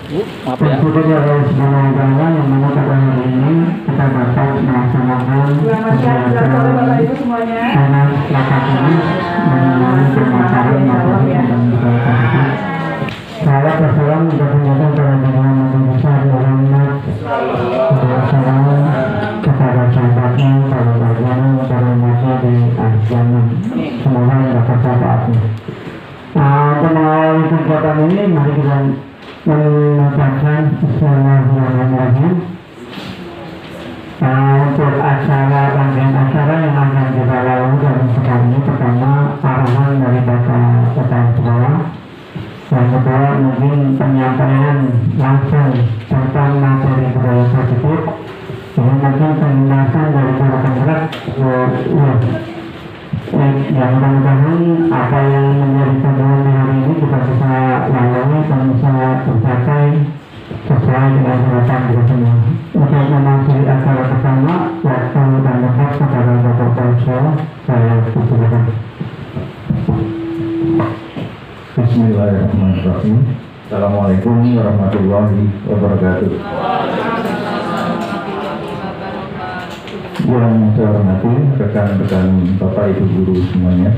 Maaf ya. Bersyukur ya Allah Subhanahu wa Ta'ala yang mana pada hari ini kita dapat melaksanakan karena lakat ini mengenai pemasaran materi dan masyarakat. Salam wassalam untuk mengucapkan kepada Nabi besar Muhammad SAW kepada sahabatnya, para bagiannya, para umatnya di akhir zaman. Semoga mendapat syafaatnya. Mengawali kegiatan ini, mari kita mengucapkan Bismillahirrahmanirrahim. Untuk rangkaian acara yang akan kita lalui dalam sekali ini, pertama arahan dari Bapak Kepala Sekolah, yang kedua mungkin penyampaian langsung tentang materi budaya positif, ini mungkin penjelasan dari para penggerak. Yang mudah-mudahan apa yang menjadi pandangan hari ini kita bisa lalui dan bisa tercapai sesuai dengan harapan kita semua. Untuk memasuki acara pertama, waktu dan tempat kepada Bapak Kepala, saya persilakan. Bismillahirrahmanirrahim. Assalamualaikum warahmatullahi wabarakatuh. Yang saya hormati rekan-rekan Bapak Ibu guru semuanya.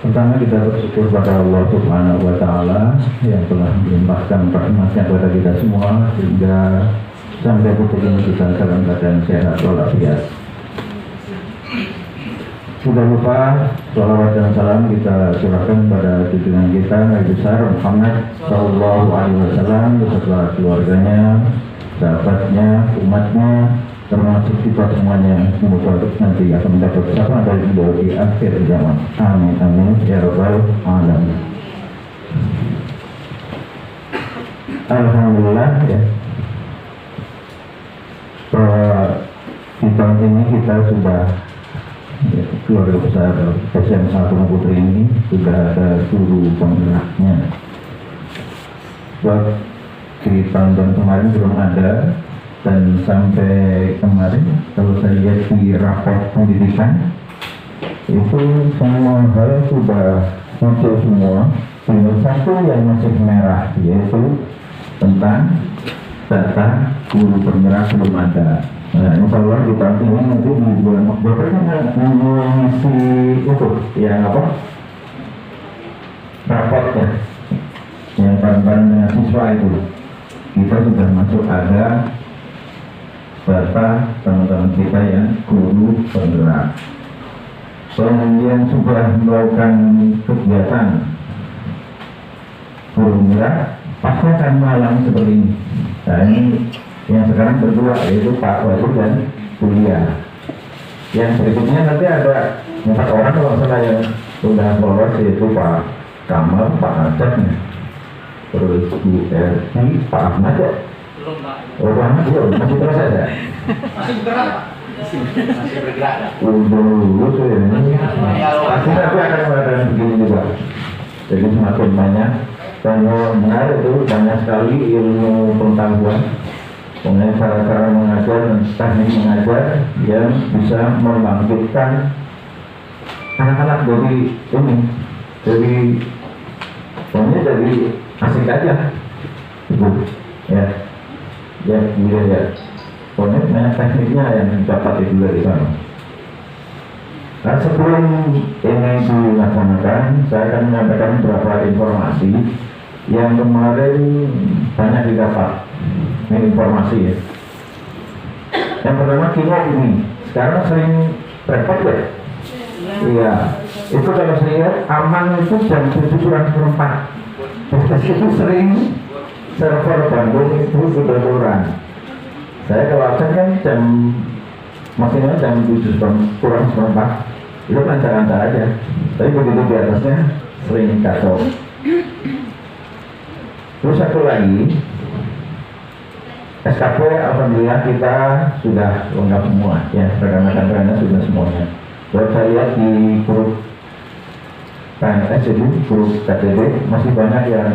Pertama kita bersyukur pada Allah Subhanahu wa Ta'ala yang telah melimpahkan rahmatnya kepada kita semua sehingga sampai detik ini kita dalam keadaan sehat walafiat. Sudah lupa sholawat dan salam kita curahkan pada junjungan kita Nabi besar Muhammad Sallallahu Alaihi Wasallam beserta keluarganya, sahabatnya, umatnya, termasuk kita semuanya. Semoga nanti akan mendapat syafaat dari beliau di akhir zaman. Amin amin ya rabbal alamin. Alhamdulillah ya. Di tahun ini kita sudah keluarga besar SMA Putri ini sudah ada guru penggeraknya. Sebab di tahun kemarin belum ada, dan sampai kemarin kalau saya lihat di rapor pendidikan itu semua hal sudah muncul semua. Tinggal satu yang masih merah, yaitu tentang data guru penggerak belum ada. Nah, insya Allah di tahun ini nanti di bulan Oktober kan mengisi itu yang apa? Rapotnya yang bareng-bareng dengan siswa itu. Kita sudah masuk ada data teman-teman kita yang guru penggerak. Kemudian sudah melakukan kegiatan guru penggerak, pasti akan mengalami seperti ini. Nah, ini yang sekarang berdua, yaitu Pak Wahyu dan Kuliah. Yang berikutnya nanti ada 4 orang kalau salah yang sudah lolos, yaitu Pak Kamal, Pak Aceh, terus Bu Erdi, Pak Ahmad ya? Oh, Pak Ahmad belum, masih terus ada? Masih bergerak. Udah lulus ya ini. Pasti nanti akan mengadakan begini juga. Jadi semakin banyak, dan menarik itu banyak sekali ilmu pengetahuan mengenai cara-cara mengajar dan teknik mengajar yang bisa membangkitkan anak-anak dari ini, jadi pokoknya jadi asik aja, gitu ya, kemudian ya, pokoknya banyak tekniknya yang dapat itu dari sana. Nah, sebelum ini dilaksanakan, saya akan menyampaikan beberapa informasi yang kemarin banyak didapat. Ini informasi ya. Yang pertama kino ini sekarang sering repot ya. Iya. Itu kalau saya lihat aman itu jam 7:04. Terus itu sering server Bandung itu sudah kurang. Saya kalau absen kan jam maksimal jam 7:04. Itu lancar-lancar aja. Tapi begitu di atasnya sering kacau. Terus satu lagi, SKP alhamdulillah kita sudah lengkap semua ya, rekan-rekan sudah semuanya. Buat saya lihat di grup PNS itu, grup KTD masih banyak yang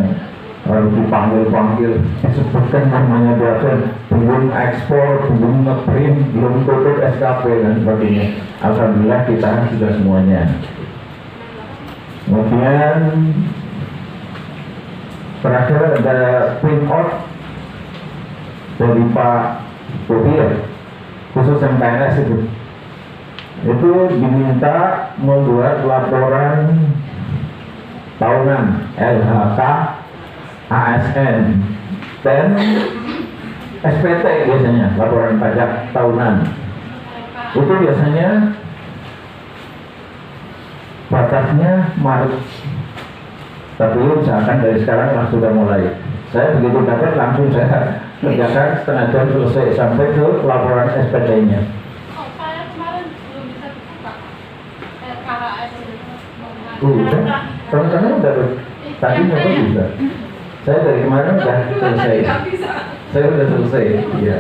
harus dipanggil disebutkan namanya dosen, belum ekspor, belum ngeprint, belum tutup SKP dan sebagainya. Alhamdulillah kita sudah semuanya. Kemudian Terakhir ada print out dari Pak Bobi ya, khusus yang PNS itu diminta membuat laporan tahunan LHK, ASN dan SPT biasanya, laporan pajak tahunan. Itu biasanya batasnya Maret, tapi misalkan dari sekarang lah sudah mulai. Saya begitu dapat langsung saya kerjakan setengah jam selesai sampai ke laporan SPT-nya. Saya kemarin belum bisa dibuka KHS. Teman-teman udah tadi nyoba bisa. Saya dari kemarin udah selesai. Saya udah selesai. Iya.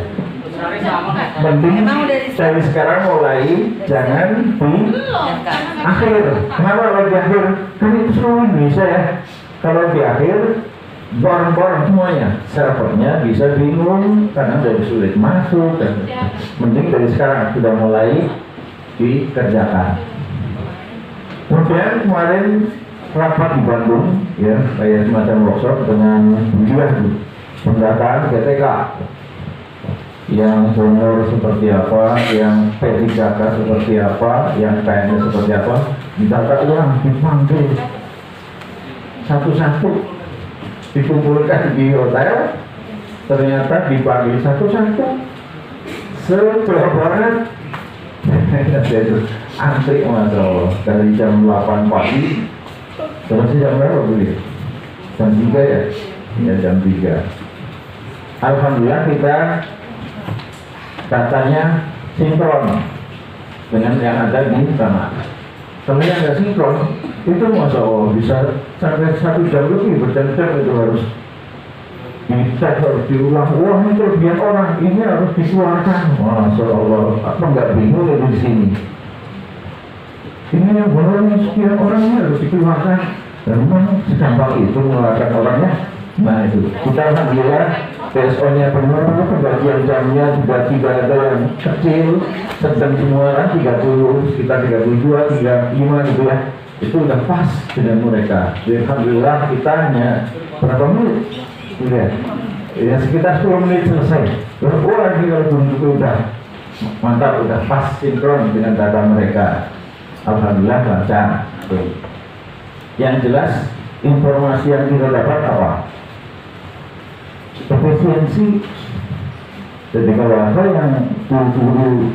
Mending dari sekarang mulai, jangan di akhir. Kenapa kalau di akhir? Kan itu seluruh Indonesia ya. Kalau di akhir borong-borong semuanya, servernya bisa bingung karena udah sulit masuk. Dan mending dari sekarang sudah mulai dikerjakan. Kemudian kemarin rapat di Bandung, ya, kayak semacam workshop dengan pendataan GTK yang umur seperti apa, yang P3K seperti apa, yang PNS seperti apa, ditata ulang, dipanggil satu-satu, dikumpulkan di hotel, ternyata dipanggil satu-satu sepelebaran. Antri Mas Allah dari jam 8 pagi terus jam berapa boleh? Jam 3 ya? Ya jam 3. Alhamdulillah kita datanya sinkron dengan yang ada di sana. Kalau yang nggak sinkron itu Masya Allah bisa sampai 1 jam lebih, berjam-jam itu harus dicek, harus diulang. Wah ini kelebihan orang, ini harus dikeluarkan. Masya Allah, apa nggak bingung itu di sini? Ini yang benar sekian orangnya harus dikeluarkan. Dan memang segampang itu mengeluarkan orangnya. Nah itu, kita alhamdulillah PSO-nya penuh, pembagian jamnya juga tidak ada yang kecil, sedang semua kan 30, sekitar 32, 35 gitu ya. Itu udah pas dengan mereka. Jadi alhamdulillah kita hanya berapa menit? Ya sekitar 10 menit selesai. Wah lagi kalau belum itu udah mantap, udah pas sinkron dengan data mereka. Alhamdulillah lancar. Yang jelas informasi yang kita dapat apa? Efisiensi. Jadi kalau ada yang 20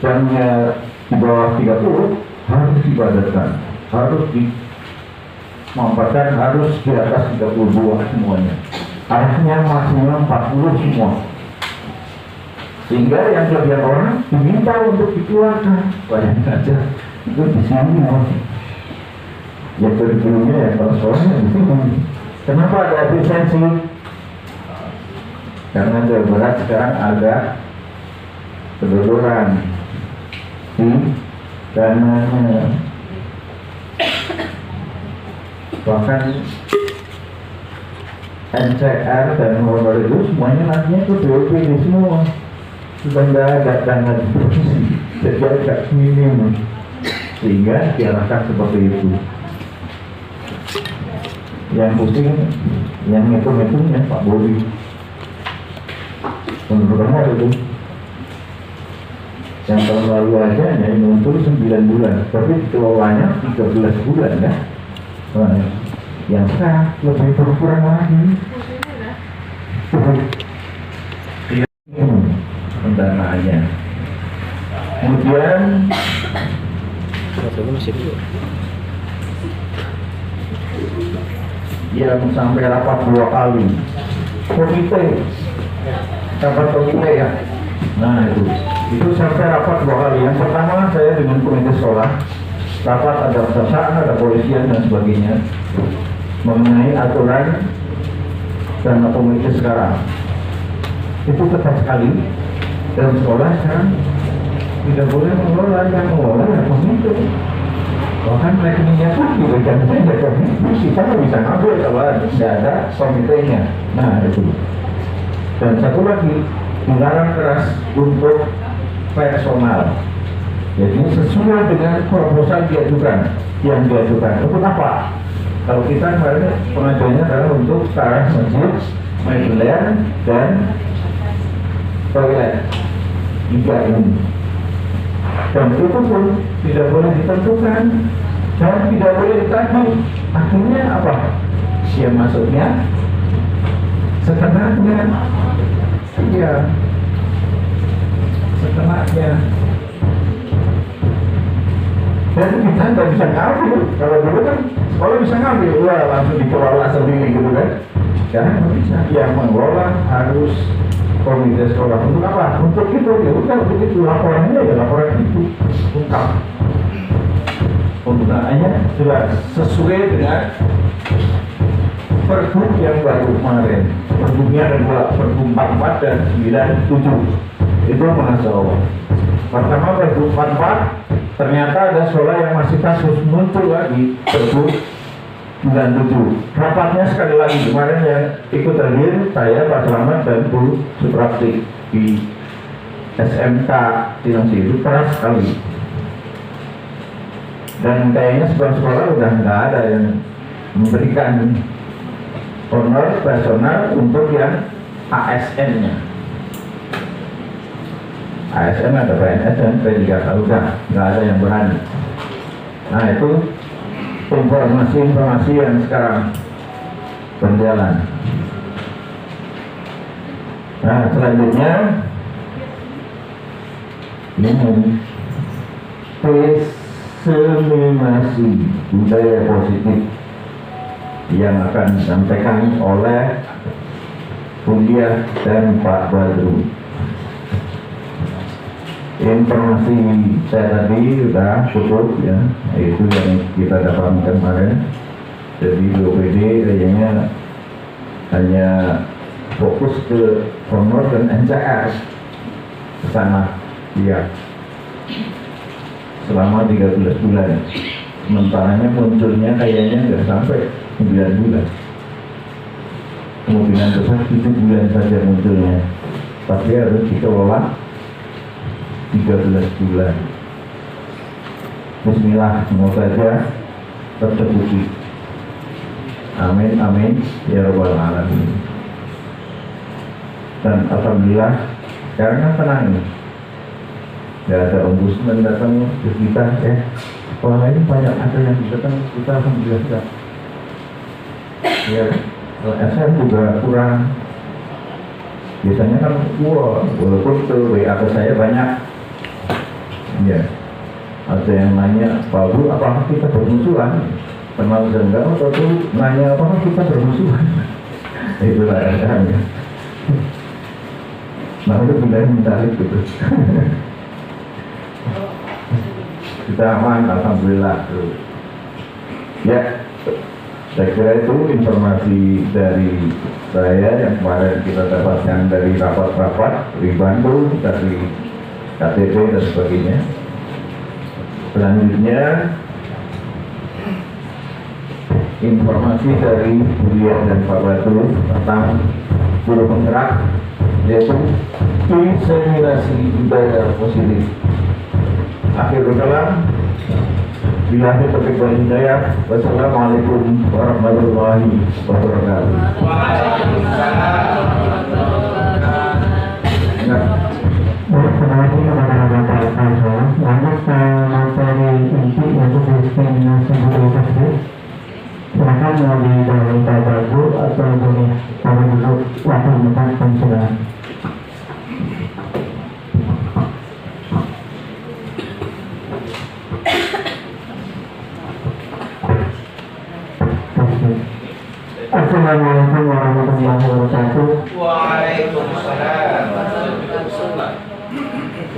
jamnya di bawah 30 harus dipadatkan, harus dimampatkan, harus di atas 32 semuanya. Arahnya maksimal 40 semua. Sehingga yang kelebihan orang diminta untuk dikeluarkan. Bayangin aja, itu di sini ya kurikulumnya ya persoalannya di sini. Kenapa ada efisiensi? Karena Jawa Barat sekarang agak kedodoran di dananya. Bahkan NCR dan Honorer itu semuanya nantinya ke BOPD semua. Sudah nggak ada dana di provinsi, jadi agak minim, sehingga diarahkan seperti itu. Yang pusing, yang hitung-hitungnya Pak Bobi. Menurut kamu itu yang tahun lalu aja yang muncul 9 bulan, tapi kelolanya 13 bulan kan? Nah, yang sekarang lebih berkurang lagi. Pendanaannya. Kemudian yang sampai rapat 2 kali komite ya. Nah itu sampai rapat 2 kali. Yang pertama saya dengan komite sekolah rapat, ada kejaksaan, ada polisian dan sebagainya mengenai aturan dan komite sekarang. Itu ketat sekali. Dan sekolah sekarang tidak boleh mengelola, yang mengelola ya komite. Bahkan rekeningnya pun diberikan saja komite. Kita nggak bisa ngambil kalau tidak ada komitenya. Nah itu. Dan satu lagi, dilarang keras untuk personal. Jadi sesuai dengan proposal yang diajukan. Untuk apa? Kalau kita kemarin pengajuannya adalah untuk sarana masjid, modular dan toilet 3 ini. Dan itu pun tidak boleh ditentukan dan tidak boleh ditagih. Akhirnya apa? Dia masuknya setengahnya, iya, setengahnya. Dan kita nggak bisa ngambil. Kalau dulu kan sekolah bisa ngambil, wah langsung dikelola sendiri gitu kan. Sekarang nggak bisa. Yang mengelola harus komite sekolah. Untuk apa? Untuk itu. Ya udah, untuk itu laporannya ya laporan itu lengkap. Penggunaannya sudah sesuai dengan Pergub yang baru kemarin. Pergubnya ada Pergub 44 dan 97. Itu Masya Allah. Pertama Pergub 44, ternyata ada sekolah yang masih kasus muncul lagi. Pergub 97. Rapatnya sekali lagi kemarin yang ikut hadir saya, Pak Selamat dan Bu Suprapti di SMK Tinongsi itu keras sekali. Dan kayaknya sekolah-sekolah udah nggak ada yang memberikan honor personal untuk yang ASN-nya. ASN ada PNS dan P3K, udah nggak ada yang berani. Nah itu informasi-informasi yang sekarang berjalan. Nah selanjutnya ini diseminasi budaya positif yang akan disampaikan oleh Budiah dan Pak Badru. Informasi saya tadi sudah cukup ya, itu yang kita dapatkan kemarin. Jadi BOPD kayaknya hanya fokus ke honor dan NCR ke sana ya selama 13 bulan. Sementaranya munculnya kayaknya nggak sampai 9 bulan. Kemungkinan besar 7 bulan saja munculnya, tapi harus dikelola 13 bulan. Bismillah, semoga saja tercukupi. Amin, amin, ya Rabbal Alamin. Dan Alhamdulillah, sekarang kan tenang ini. Gak ada ombudsman datang ke kita ya. Kalau ini banyak ada yang datang kita, Alhamdulillah sudah. Ya, kalau SM juga kurang. Biasanya kan, wah, walaupun itu WA ke saya banyak. Ya, ada yang nanya, Pak Bu, apakah kita bermusuhan? Kenal enggak, atau tuh nanya apakah kita bermusuhan? Itulah ya. Nah, itu benar menarik gitu. Kita aman, Alhamdulillah. Ya, saya kira itu informasi dari saya yang kemarin kita dapatkan dari rapat-rapat di Bandung, dari KTP dan sebagainya. Selanjutnya informasi dari Budiah dan Pak Batu tentang guru penggerak, yaitu diseminasi budaya positif. Akhirul kalam, billahi taufiq wal hidayah. Wassalamualaikum warahmatullahi wabarakatuh. Assalamualaikum warahmatullahi wabarakatuh. Lanjut ke materi inti yaitu diskriminasi budaya positif. Silakan mau didahului Pak Bagu atau boleh taruh dulu waktu depan pensilan. Assalamualaikum warahmatullahi wabarakatuh. Waalaikumsalam.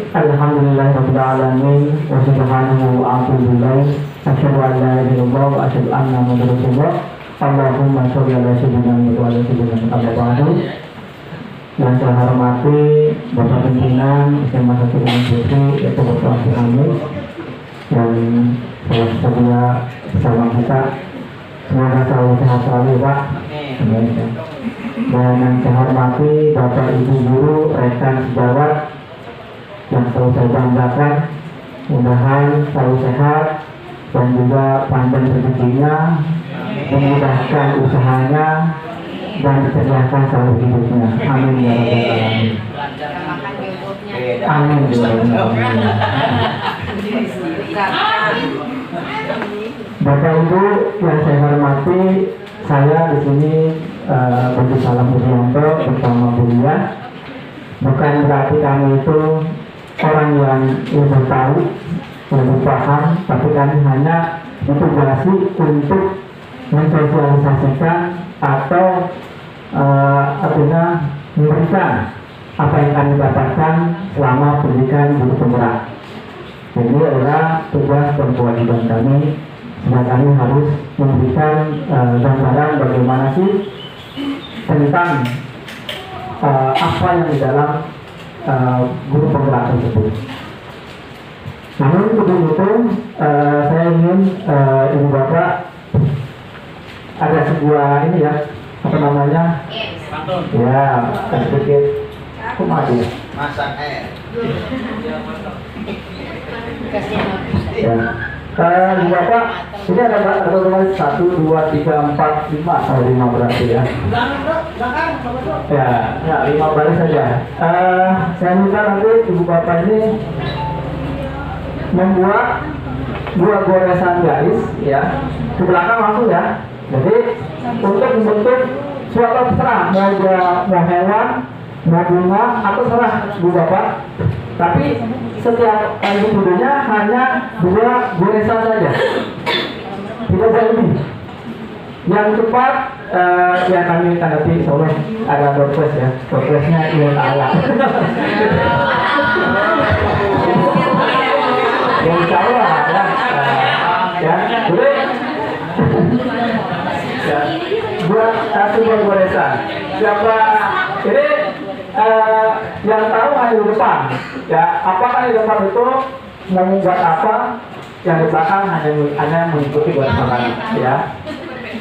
Alhamdulillahirabbil alamin wa subhanahu wa ta'ala. Asyhadu an la ilaha illallah wa asyhadu anna muhammadar rasulullah. Allahumma sholli ala sayyidina wa ala sayyidina Muhammad. Yang saya hormati Bapak Pimpinan SMA 1 Gunung Putri, yaitu Bapak Amin, dan saya setia bersama kita. Semoga selalu sehat selalu Pak. Dan yang saya hormati Bapak Ibu Guru, rekan sejawat yang selalu saya banggakan, mudah-mudahan selalu sehat dan juga panjang rezekinya memudahkan usahanya dan dikerjakan selalu hidupnya. Amin ya rabbal alamin. Amin ya rabbal alamin. Bapak Ibu yang saya hormati, saya di sini Budi Salam Budianto bersama Budia. Bukan berarti kami itu orang yang lebih tahu, lebih paham, tapi kami hanya ditugasi untuk mensosialisasikan atau artinya memberikan apa yang kami dapatkan selama pendidikan guru penggerak. Ini adalah tugas dan kewajiban kami, dan kami harus memberikan gambaran bagaimana sih tentang apa yang di dalam guru penggerak tersebut. Namun sebelum itu saya ingin ibu bapak ada sebuah ini ya, apa namanya? Ya, sedikit kumadi. Masak air. Ya. Ibu bapak, ini ada berapa? 1, 2, 3, 4, 5, 5 berarti ya. Ya, 5 baris saja. Saya minta nanti ibu bapak ini membuat 2 goresan garis ya ke belakang langsung ya. Jadi untuk membentuk suatu terserah, mau hewan, mau bunga atau serah ibu bapak. Tapi setiap individunya hanya 2 goresan saja, tidak boleh lebih. Yang cepat yang kami tanggapi soalnya ada doorpress ya, doorpressnya ini Allah. Ya insya Allah ya, boleh. Ya, buat 1 goresan. Siapa ini yang tahu hanya di depan. Ya, apakah di depan itu mau membuat apa? Yang di belakang hanya mengikuti goresan ya.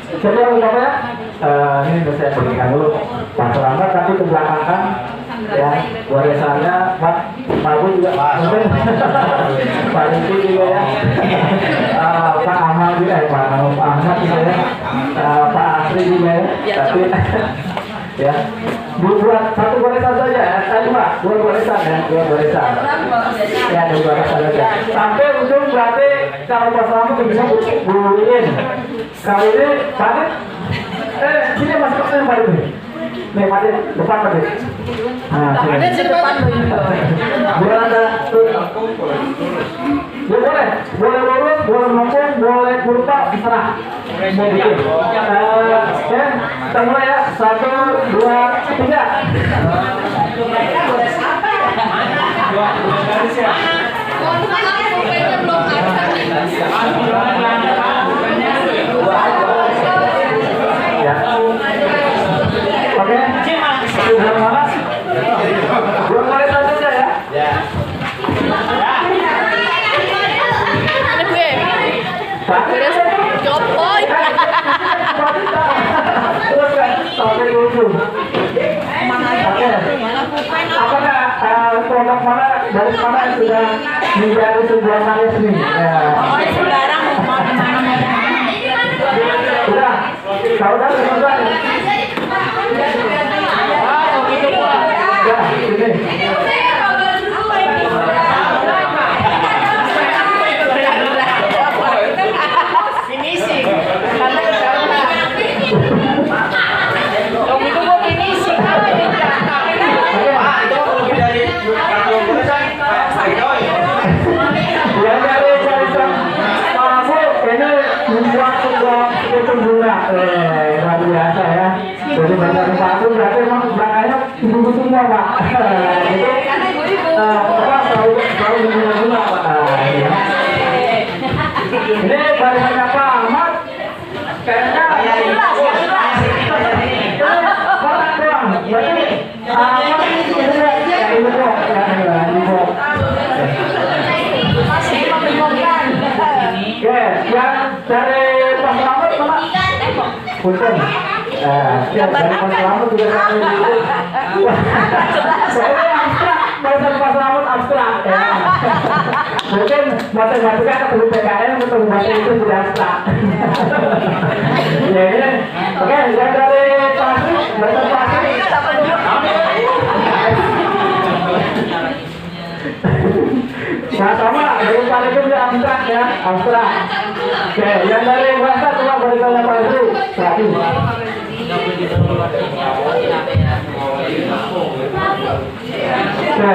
Jadi yang ya, ini bisa saya berikan dulu Pak Selamat, tapi ke belakang kan ya goresannya Pak Bu juga mungkin Pak Rizky juga ya, Pak Amal juga ya, Pak Ahmad juga ya, Pak Asri juga ya, tapi ya buat 1 goresan saja ya, tadi Pak 2 goresan ya, 2 goresan ya, 2 goresan saja sampai ujung. Berarti kalau Pak Selamat bisa buruin kali ini Pak sini masuk ke Pak ini nih Pak depan Pak. Nah sini depan biar ada ya, boleh lurus, boleh maupun, boleh kurva, terserah mau bikin. Oke, kita mulai ya, 1, 2, 3. Ya. Oke, sudah mana? 2 kali saja ya. Ya. Apakah kelompok mana dari mana yang sudah menjadi sebuah karya seni? Sudah, sudah selesai. Ya, ini. Luar biasa ya. Jadi banyak sepatu berarti memang belakangnya ibu-ibu semua Pak. Itu apa selalu bunga-bunga Pak. Ini barisannya Pak Ahmad. Kayaknya kotak doang. Berarti Ahmad ini kok masih membingungkan. Oke, yang dari Pak Selamat mana? Punten. Ya, dari Pak Selamat juga kami itu. Soalnya abstrak, bahasa Pak Selamat abstrak. Mungkin matematika ketemu PKN ketemu bahasa itu sudah abstrak. Ya ini, oke, yang dari pasti bahasa pasti. Nah sama, dari paling itu abstrak ya, abstrak. Oke, yang dari bahasa coba berikan Pak Zul. Oke,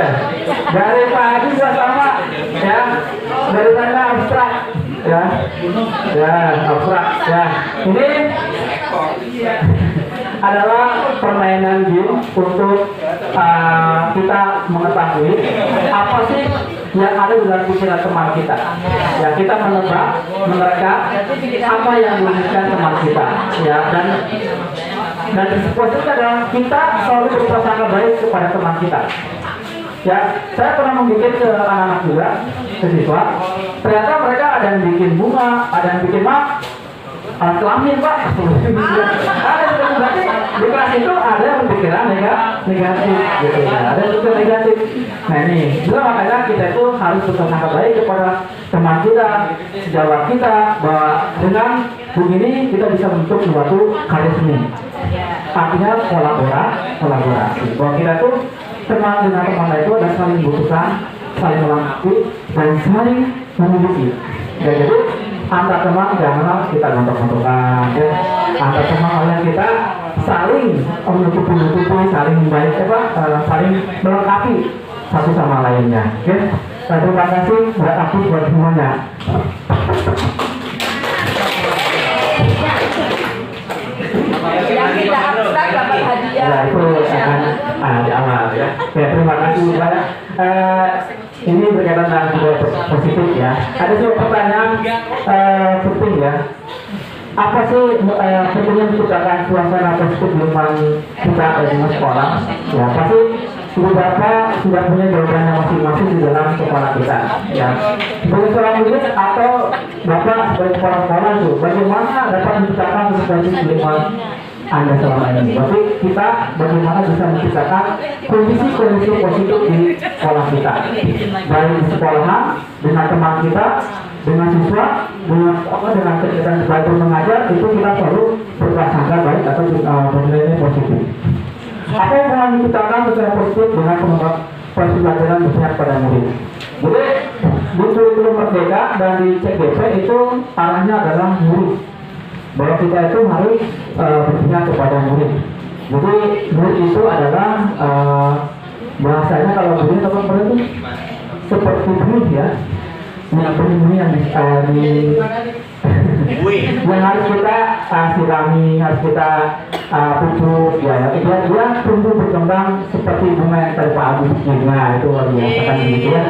dari Pak Adi juga sama ya, dari sana abstrak ya, abstrak ya. Ini adalah permainan game untuk kita mengetahui apa sih yang ada di dalam pikiran teman kita. Ya, kita menebak, menerka apa yang diinginkan teman kita. Ya, dan posisinya adalah kita selalu berprasangka baik kepada teman kita. Ya, saya pernah membuat ke anak-anak juga, ke siswa. Ternyata mereka ada yang bikin bunga, ada yang bikin alat kelamin Pak. Ada yang berarti di kelas itu ada yang berpikiran negatif, gitu ya. Ada yang juga negatif. Nah ini, juga makanya kita itu harus berprasangka baik kepada teman kita, sejawat kita, bahwa dengan begini kita bisa membentuk suatu karya seni. Artinya kolaborasi. Bahwa kita tuh teman dengan teman itu ada saling membutuhkan, saling melengkapi, dan saling memiliki. Ya, jadi antar teman janganlah kita gontok-gontokan, ya. Antar teman oleh kita saling menutupi, saling membaik, saling melengkapi satu sama lainnya. Oke, terima kasih buat aku buat semuanya. Yang tidak abstrak dapat hadiah. Ya itu akan di awal ya. Ya terima kasih banyak. Ini berkaitan dengan budaya positif ya. Ada juga pertanyaan penting ya. Apa sih pentingnya menciptakan suasana positif di lingkungan kita di sekolah? Ya pasti beberapa sudah punya jawabannya masing-masing di dalam kepala kita. Ya sebagai seorang murid atau bapak sebagai kepala sekolah itu, bagaimana dapat menciptakan sesuatu di lingkungan Anda selama ini? Berarti kita bagaimana bisa menciptakan kondisi-kondisi positif di sekolah kita, baik di sekolahan, dengan teman kita, dengan siswa, dengan kegiatan belajar mengajar, itu kita selalu berprasangka baik atau bernilai positif. Apa yang akan menciptakan secara positif dengan proses pelajaran berpihak pada murid? Jadi di kurikulum Merdeka dan di CGP itu arahnya adalah murid, bahwa kita itu harus berpihak kepada murid. Jadi murid itu adalah bahasanya kalau murid atau murid itu seperti benih ya, benih yang yang harus kita sirami, harus kita pupuk ya, dia tumbuh berkembang seperti bunga yang tadi Pak Agus bunga itu luar biasa kan gitu ya.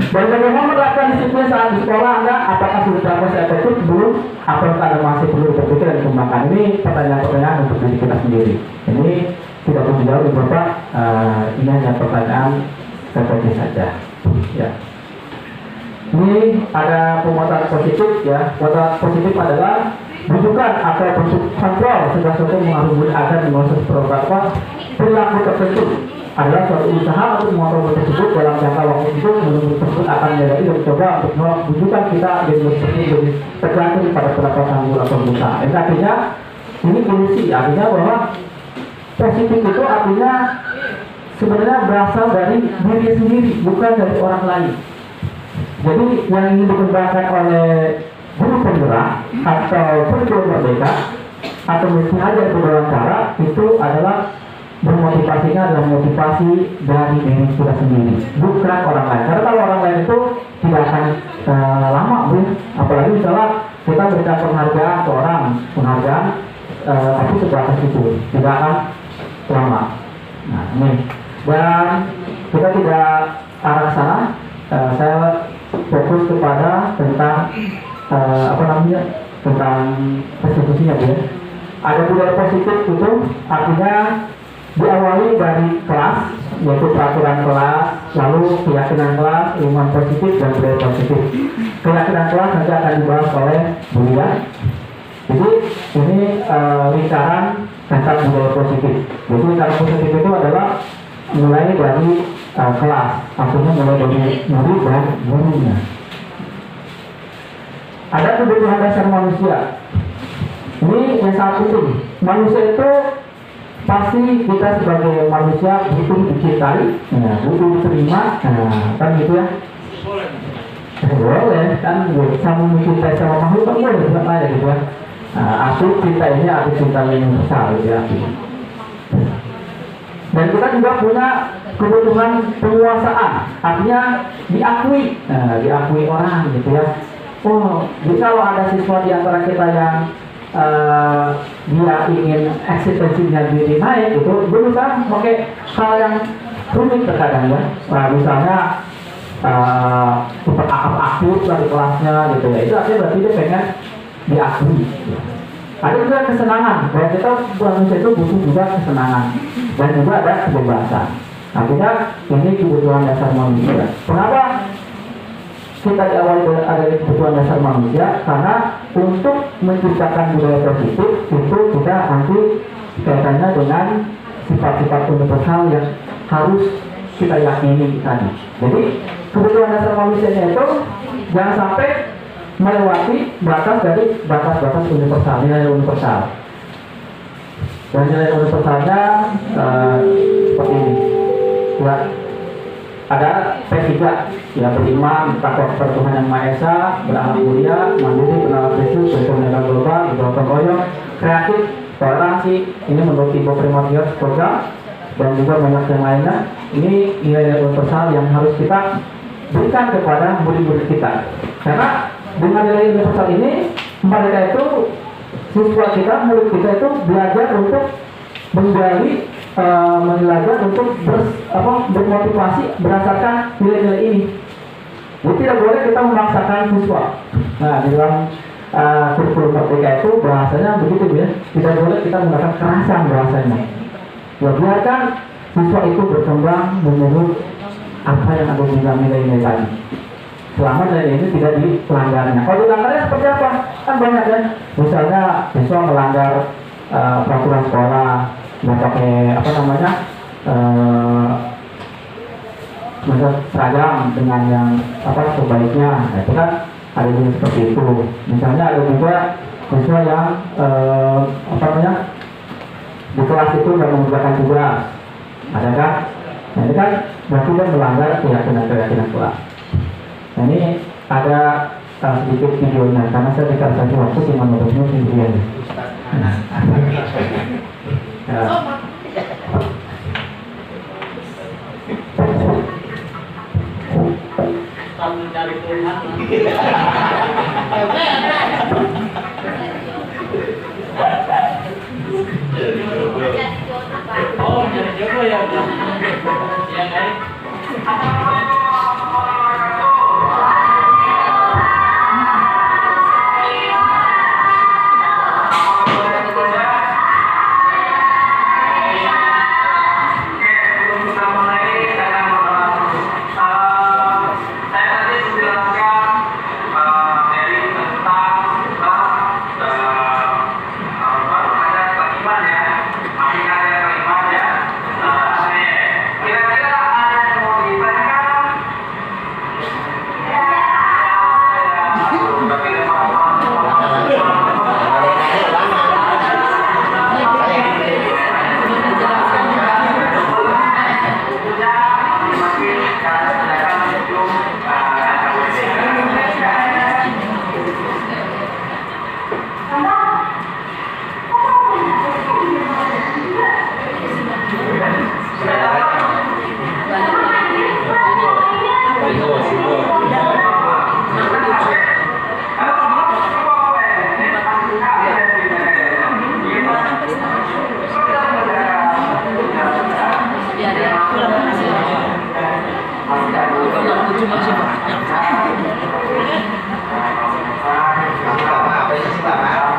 Dan bagaimana menerapkan disiplin saat di sekolah Anda, apakah sudah terlalu efektif belum? Apakah Anda masih perlu berpikir dan kembangkan? Ini pertanyaan-pertanyaan untuk diri kita sendiri. Ini tidak perlu dijawab Bapak. Ini hanya pertanyaan tertentu saja. Ya. Ini ada pemuatan positif ya. Pemuatan positif adalah bukan atau bentuk kontrol segala sesuatu mengarungi agar proses program perilaku tertentu adalah suatu usaha untuk mengontrol tersebut dalam jangka waktu itu menurut tersebut akan menjadi dan mencoba untuk menunjukkan kita seperti tergantung pada pendapat tanggul atau berusaha. Ini artinya ini ilusi, artinya bahwa positif itu artinya sebenarnya berasal dari diri sendiri, bukan dari orang lain. Jadi yang ingin dikembangkan oleh guru penggerak atau kurikulum Merdeka atau mungkin aja berwawancara itu adalah bermotivasinya adalah motivasi dari diri kita sendiri, bukan orang lain. Karena kalau orang lain itu tidak akan lama, bro. Apalagi misalnya kita berikan penghargaan ke orang, tapi sebatas itu tidak akan lama. Nah ini, dan kita tidak arah ke sana. Saya fokus kepada tentang tentang restitusinya ya. Ada budaya positif itu artinya diawali dari kelas, yaitu peraturan kelas, lalu keyakinan kelas, lingkungan positif dan budaya positif. Keyakinan kelas nanti akan dibahas oleh Buya. Jadi ini lingkaran tentang budaya positif. Jadi lingkaran positif itu adalah mulai dari kelas, artinya mulai dari murid dan gurunya. Ada kebutuhan dasar manusia. Ini yang sangat penting. Manusia itu pasti kita sebagai manusia butuh dicintai, butuh diterima, kan gitu ya. Boleh kan, sama mencintai sama makhluk kan boleh juga aja gitu ya. Aku cinta ini aku cinta yang besar gitu ya. Dan kita juga punya kebutuhan penguasaan, artinya diakui orang gitu ya. Oh, jadi kalau ada siswa di antara kita yang dia ingin eksistensinya diri naik, itu berusaha pakai hal yang rumit terkadang ya. Nah, misalnya super aktif di kelasnya gitu ya, itu artinya berarti dia pengen diakui. Ada juga kesenangan, bahwa kita manusia itu butuh juga kesenangan dan juga ada kebebasan. Artinya ini kebutuhan dasar manusia. Kenapa kita diawali dari kebutuhan dasar manusia? Karena untuk menciptakan budaya positif itu kita nanti kaitannya dengan sifat-sifat universal yang harus kita yakini tadi. Jadi kebutuhan dasar manusianya itu jangan sampai melewati batas dari batas-batas universal, nilai universal. Dan nilai universalnya seperti ini. Ya, ada P3, ya beriman, takwa kepada Tuhan Yang Maha Esa, berakhlak mulia, mandiri, kenal Kristus, berkenan global, bergotong royong, kreatif, toleransi. Ini menurut Ibu Primordius program dan juga banyak yang lainnya. Ini nilai universal yang harus kita berikan kepada murid-murid kita. Karena dengan nilai universal ini, mereka itu, siswa kita, murid kita itu belajar untuk menggali, belajar untuk bermotivasi berdasarkan nilai-nilai ini. Jadi tidak boleh kita memaksakan siswa. Nah, di dalam kurikulum Merdeka itu bahasanya begitu ya. Tidak boleh kita menggunakan kekerasan bahasanya. Ya, biarkan siswa itu berkembang menurut apa yang ada di dalam nilai-nilai tadi. Selama nilai ini tidak dilanggarnya. Kalau dilanggarnya seperti apa? Kan banyak kan. Misalnya siswa melanggar peraturan sekolah, nggak pakai seragam dengan yang sebaiknya. Nah, itu kan ada juga seperti itu. Misalnya ada juga siswa yang di kelas itu nggak mengerjakan tugas, ada kan? Nah, ini kan berarti dia melanggar keyakinan kelas. Nah, ini ada sedikit videonya karena saya dikasih waktu cuma menurutnya videonya. Mencari Tuhan. Oh, jadi jodoh ya. Ya kan?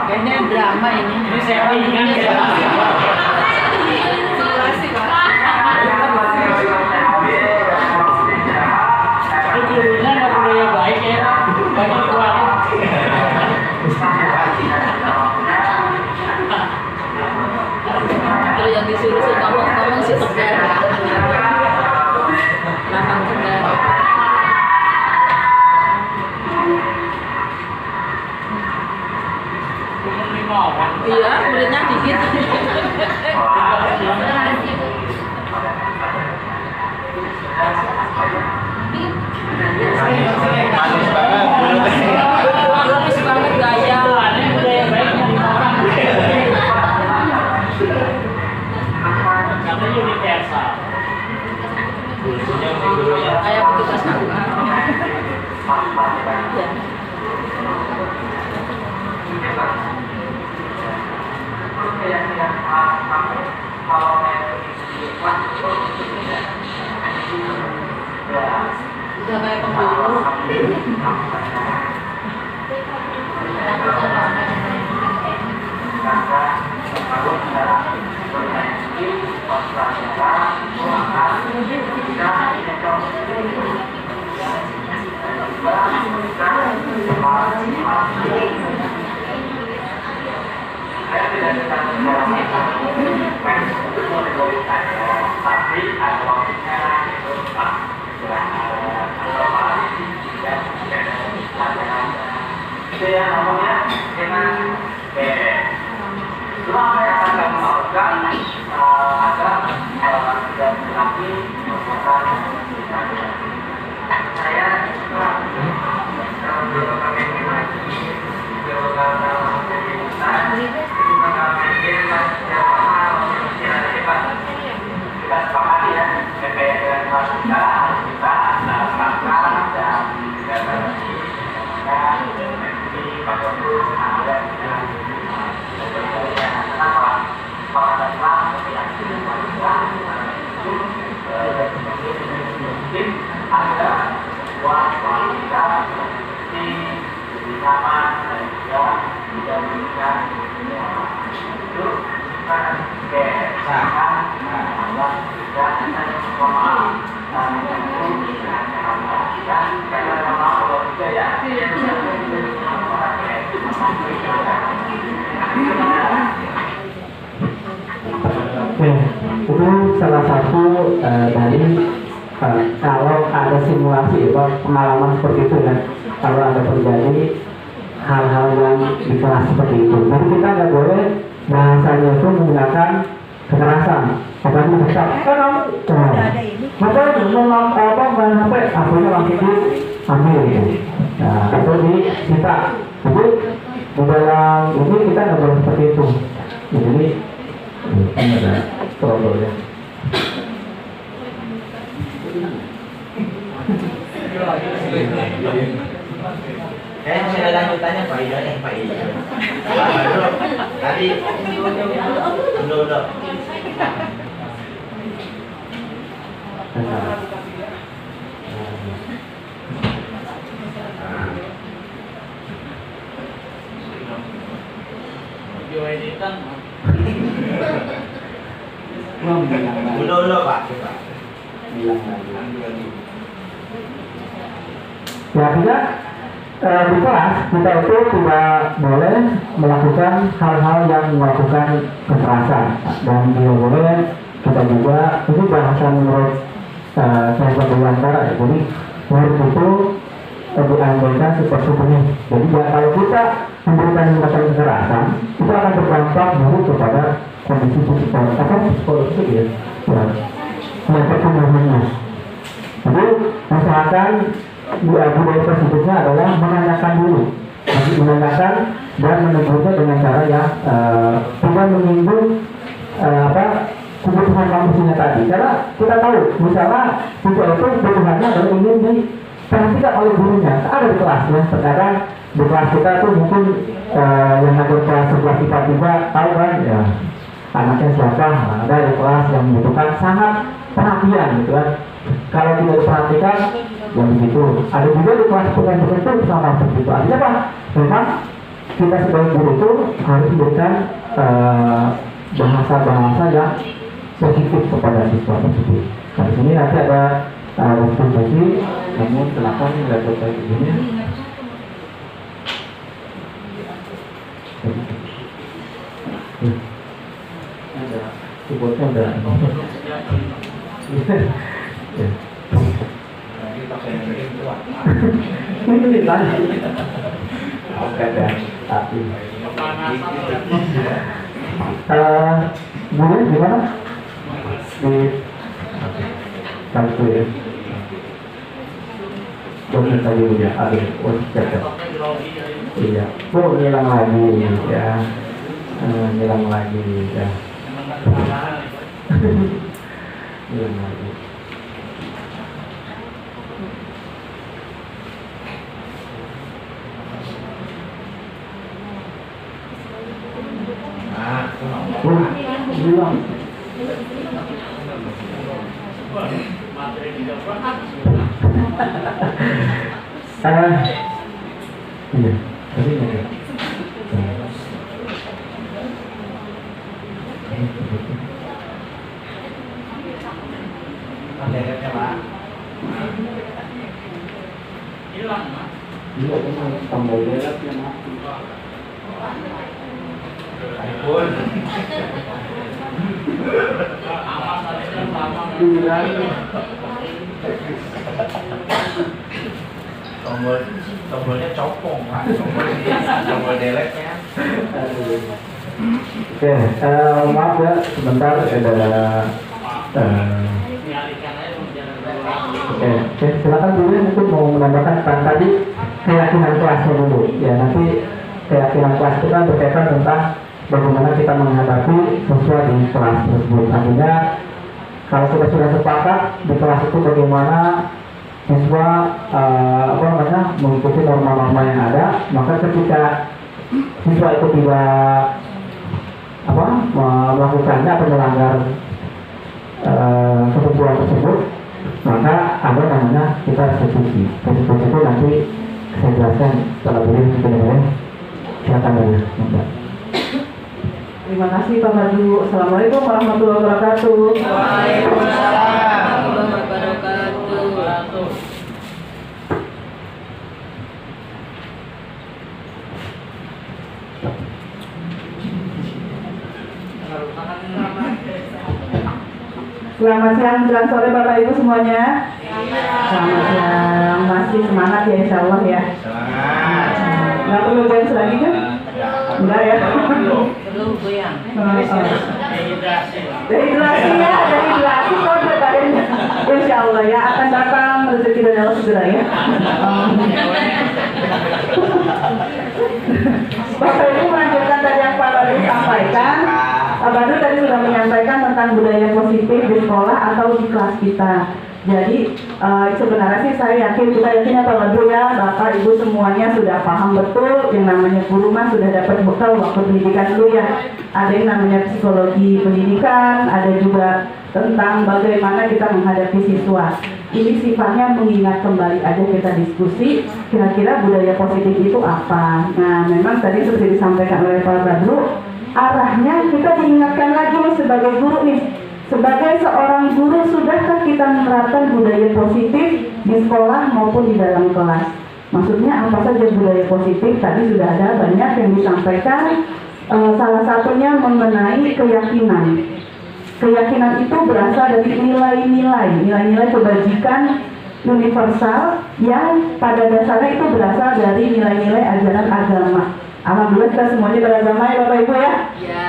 Kayaknya drama ini. Ini saya ingat ya. Gurunya nggak budaya baik ya, banyak kuat. Kalau yang disuruh ngomong si tegar. Iya, kulitnya dikit. Manis banget. Manis banget gaya. Aneh budaya baiknya di orang. Katanya universal. Kayak petugas KUA. Udah kayak pemburu. Oke, itu salah satu dari kalau ada simulasi atau pengalaman seperti itu kan, kalau ada terjadi hal-hal yang di kelas seperti itu. Jadi kita nggak boleh bahasanya itu menggunakan kekerasan. Bukan mengecap, kamu apa nolong apa sampai akhirnya langsung diambil gitu. Nah, itu kita. Jadi di dalam ini kita nggak boleh seperti itu. Jadi ini ada trouble-nya. Masih ada lanjutannya Pak Ida Pak Ida. Tadi dulu. Video editan. Dulu Pak. Ya kita di kelas kita itu tidak boleh melakukan hal-hal yang melakukan kekerasan dan tidak boleh kita juga ini bahasa menurut saya berbicara ya. Jadi murid itu diandalkan seperti ini. Jadi ya, kalau kita memberikan tindakan kekerasan itu akan berdampak buruk kepada kondisi psikologis ya. Yang pertumbuhannya. Jadi misalkan budaya tersebutnya adalah menanyakan dulu, menanyakan dan menegur dengan cara yang tidak menyinggung kebutuhan manusia tadi. Karena kita tahu, misalnya siswa itu kebutuhannya adalah ingin diperhatikan oleh gurunya. Ada di kelas yang sekarang di kelas kita tuh mungkin yang ada kelas sebelah tiba-tiba tahu kan ya anaknya siapa. Ada di kelas yang membutuhkan sangat perhatian gitu kan. Kalau tidak diperhatikan ya begitu. Ada juga di kelas tertentu sama seperti itu. Artinya apa? Memang kita sebagai guru itu harus memberikan bahasa-bahasa yang positif kepada siswa tersebut. Nah, di sini nanti ada diskusi, namun silakan laptop kayak begini. Ada keyboardnya udah. Ini ditanya. Oke, tapi Kemudian gimana? Di satu ya. Boleh tadi ya, ada cek. Iya, ngilang lagi ya, ngilang lagi ya. Ngilang lagi. Hilang. Iya, tadi nggak. Hilang, Mas. Iya, tambah derapnya mati. iPhone. Tombolnya copong, Pak. Tombol delete-nya. Oke, maaf ya, sebentar ada. Oke, silakan dulu mungkin mau menambahkan tadi keyakinan kelasnya dulu. Ya, nanti keyakinan kelas itu kan berkaitan tentang bagaimana kita menghadapi siswa di kelas tersebut. Artinya kalau kita sudah sepakat di kelas itu bagaimana siswa mengikuti norma-norma yang ada, maka ketika siswa itu tidak melakukannya atau melanggar ketentuan tersebut, maka ada namanya kita eksekusi. Eksekusi itu nanti saya jelaskan setelah beliau sebenarnya. Silakan ya, Mbak. Terima kasih Pak Madu. Assalamualaikum warahmatullahi wabarakatuh. Waalaikumsalam warahmatullahi wabarakatuh. Selamat siang, menjelang sore Bapak Ibu semuanya. Selamat siang, masih semangat ya insya Allah ya. Semangat. Nggak perlu dance lagi kan? Enggak ya? Belum goyang. Dehidrasi ya, dehidrasi kode kayaknya. Insya Allah ya, akan datang rezeki dari Allah segera ya. Bapak Ibu melanjutkan tadi yang Pak Badu sampaikan. Pak Badu tadi sudah menyampaikan tentang budaya positif di sekolah atau di kelas kita. Jadi sebenarnya sih saya yakin, kita yakin ya Pak Badu ya, Bapak Ibu semuanya sudah paham betul yang namanya guru mah sudah dapat bekal waktu pendidikan dulu ya. Ada yang namanya psikologi pendidikan, ada juga tentang bagaimana kita menghadapi siswa. Ini sifatnya mengingat kembali aja, kita diskusi kira-kira budaya positif itu apa. Nah memang tadi seperti disampaikan oleh Pak Badru, arahnya kita diingatkan lagi nih sebagai guru nih. Sebagai seorang guru, sudahkah kita menerapkan budaya positif di sekolah maupun di dalam kelas? Maksudnya apa saja budaya positif? Tadi sudah ada banyak yang disampaikan. Salah satunya mengenai keyakinan. Keyakinan itu berasal dari nilai-nilai kebajikan universal yang pada dasarnya itu berasal dari nilai-nilai ajaran agama. Alhamdulillah kita semuanya beragama ya Bapak Ibu ya.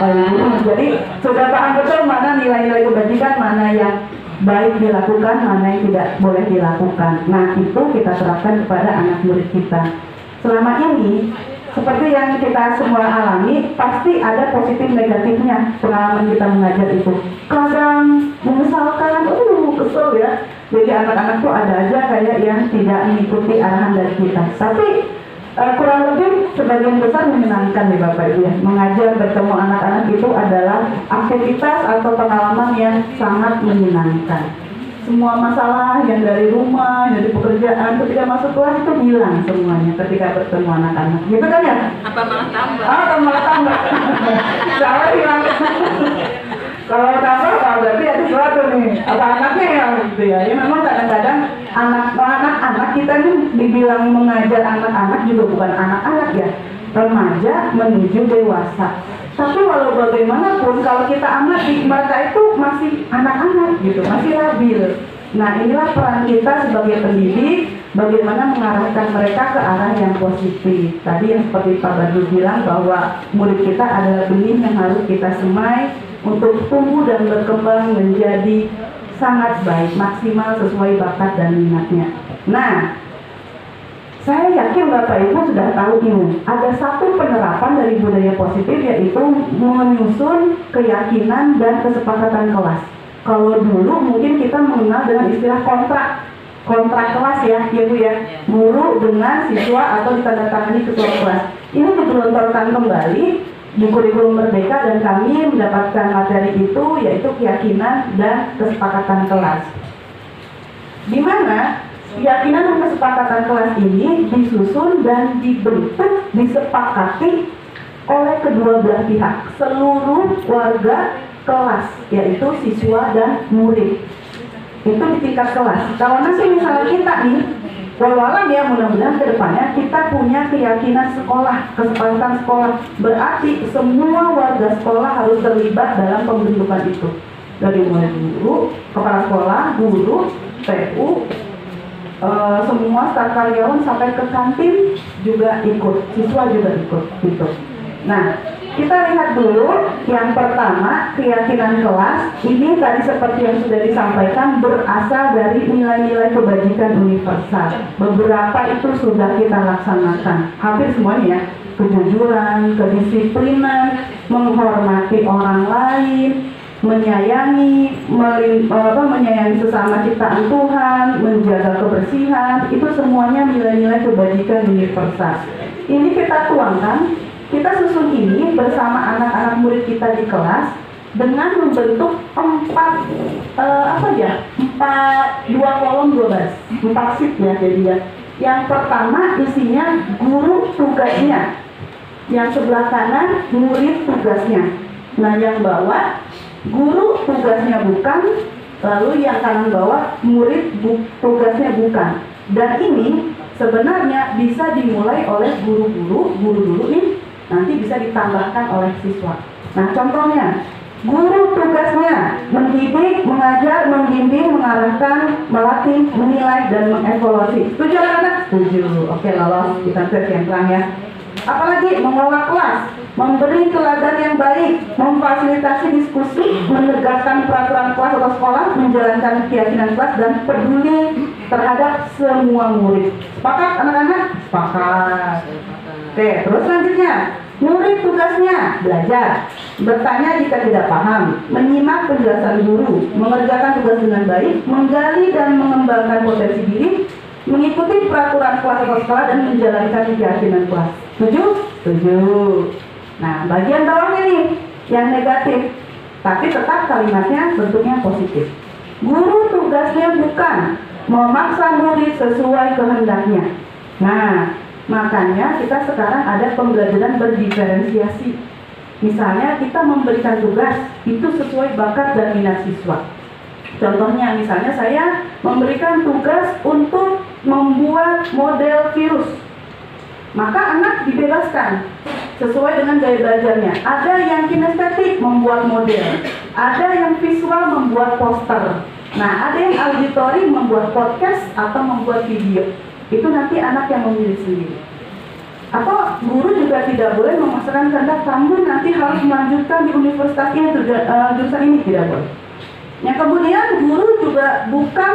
Bapak Ibu. Jadi sudah paham betul mana nilai-nilai kebajikan, mana yang baik dilakukan, mana yang tidak boleh dilakukan. Nah itu kita terapkan kepada anak murid kita. Selama ini seperti yang kita semua alami, pasti ada positif negatifnya pengalaman kita mengajar itu. Kadang menyesalkan, kesel ya. Jadi anak-anak tuh ada aja kayak yang tidak mengikuti arahan dari kita. Tapi kurang lebih sebagian besar menyenangkan nih Bapak Ibu ya. Mengajar bertemu anak-anak itu adalah aktivitas atau pengalaman yang sangat menyenangkan. Semua masalah yang dari rumah, dari pekerjaan, ketika masuk kelas itu hilang semuanya ketika bertemu anak-anak. Gitu kan ya? Apa malah tambah? Malah tambah. Salah hilang. Kalau tambah berarti ada sesuatu nih. Apa anaknya ya gitu ya. Ya memang kadang-kadang anak-anak kita nih dibilang mengajar anak-anak juga bukan anak-anak ya. Remaja menuju dewasa. Tapi walau bagaimanapun kalau kita amati, mereka itu masih anak-anak gitu, masih labil. Nah inilah peran kita sebagai pendidik bagaimana mengarahkan mereka ke arah yang positif. Tadi yang seperti Pak Badrul bilang bahwa murid kita adalah benih yang harus kita semai untuk tumbuh dan berkembang menjadi sangat baik, maksimal sesuai bakat dan minatnya. Nah, saya yakin Bapak Ibu sudah tahu ini. Ada satu penerapan dari budaya positif, yaitu menyusun keyakinan dan kesepakatan kelas. Kalau dulu mungkin kita mengenal dengan istilah kontrak kelas ya Bu ya. Guru dengan siswa atau ditandatangani ketua kelas. Ini digelontorkan kembali di kurikulum Merdeka dan kami mendapatkan materi itu, yaitu keyakinan dan kesepakatan kelas. Di mana keyakinan dan kesepakatan kelas ini disusun dan dibentuk, disepakati oleh kedua belah pihak, seluruh warga kelas, yaitu siswa dan murid. Itu di tingkat kelas. Kalau nanti misalnya kita nih, walau ya mudah-mudahan kedepannya kita punya keyakinan sekolah, kesepakatan sekolah. Berarti semua warga sekolah harus terlibat dalam pembentukan itu. Dari mulai guru, kepala sekolah, guru, TU, semua staf karyawan sampai ke kantin juga ikut, siswa juga ikut gitu. Nah, kita lihat dulu yang pertama, keyakinan kelas. Ini tadi seperti yang sudah disampaikan berasal dari nilai-nilai kebajikan universal. Beberapa itu sudah kita laksanakan, hampir semuanya ya. Kejujuran, kedisiplinan, menghormati orang lain, menyayangi, menyayangi sesama ciptaan Tuhan, menjaga kebersihan, itu semuanya nilai-nilai kebajikan universal. Ini kita tuangkan, kita susun ini bersama anak-anak murid kita di kelas dengan membentuk 4 2 kolom 12, 4 sheet ya jadinya. Yang pertama isinya guru tugasnya, yang sebelah kanan murid tugasnya. Nah yang bawah guru tugasnya bukan, lalu yang kanan bawah murid tugasnya bukan. Dan ini sebenarnya bisa dimulai oleh guru dulu nih, nanti bisa ditambahkan oleh siswa. Nah contohnya, guru tugasnya mendidik, mengajar, membimbing, mengarahkan, melatih, menilai, dan mengevaluasi. Setuju anak-anak? Setuju. Oke, lolos. Kita tes yang terang ya. Apalagi mengelola kelas, memberi teladan yang baik, memfasilitasi diskusi, menegakkan peraturan kelas atau sekolah, menjalankan keyakinan kelas, dan peduli terhadap semua murid. Sepakat anak-anak? Sepakat. Oke, terus selanjutnya, murid tugasnya belajar, bertanya jika tidak paham, menyimak penjelasan guru, mengerjakan tugas dengan baik, menggali dan mengembangkan potensi diri, mengikuti peraturan kelas atau sekolah, dan menjalankan keyakinan kelas. Setuju? Setuju. Nah, bagian bawahnya nih, yang negatif, tapi tetap kalimatnya bentuknya positif. Guru tugasnya bukan memaksa murid sesuai kehendaknya. Nah, makanya kita sekarang ada pembelajaran berdiferensiasi. Misalnya kita memberikan tugas itu sesuai bakat dan minat siswa. Contohnya misalnya saya memberikan tugas untuk membuat model virus. Maka anak dibebaskan sesuai dengan gaya belajarnya. Ada yang kinestetik membuat model, ada yang visual membuat poster. Nah, ada yang auditory membuat podcast atau membuat video. Itu nanti anak yang memilih sendiri. Atau guru juga tidak boleh memaksakan kehendak kamu nanti harus melanjutkan di universitas ini jurusan ini, tidak boleh. Yang kemudian guru juga bukan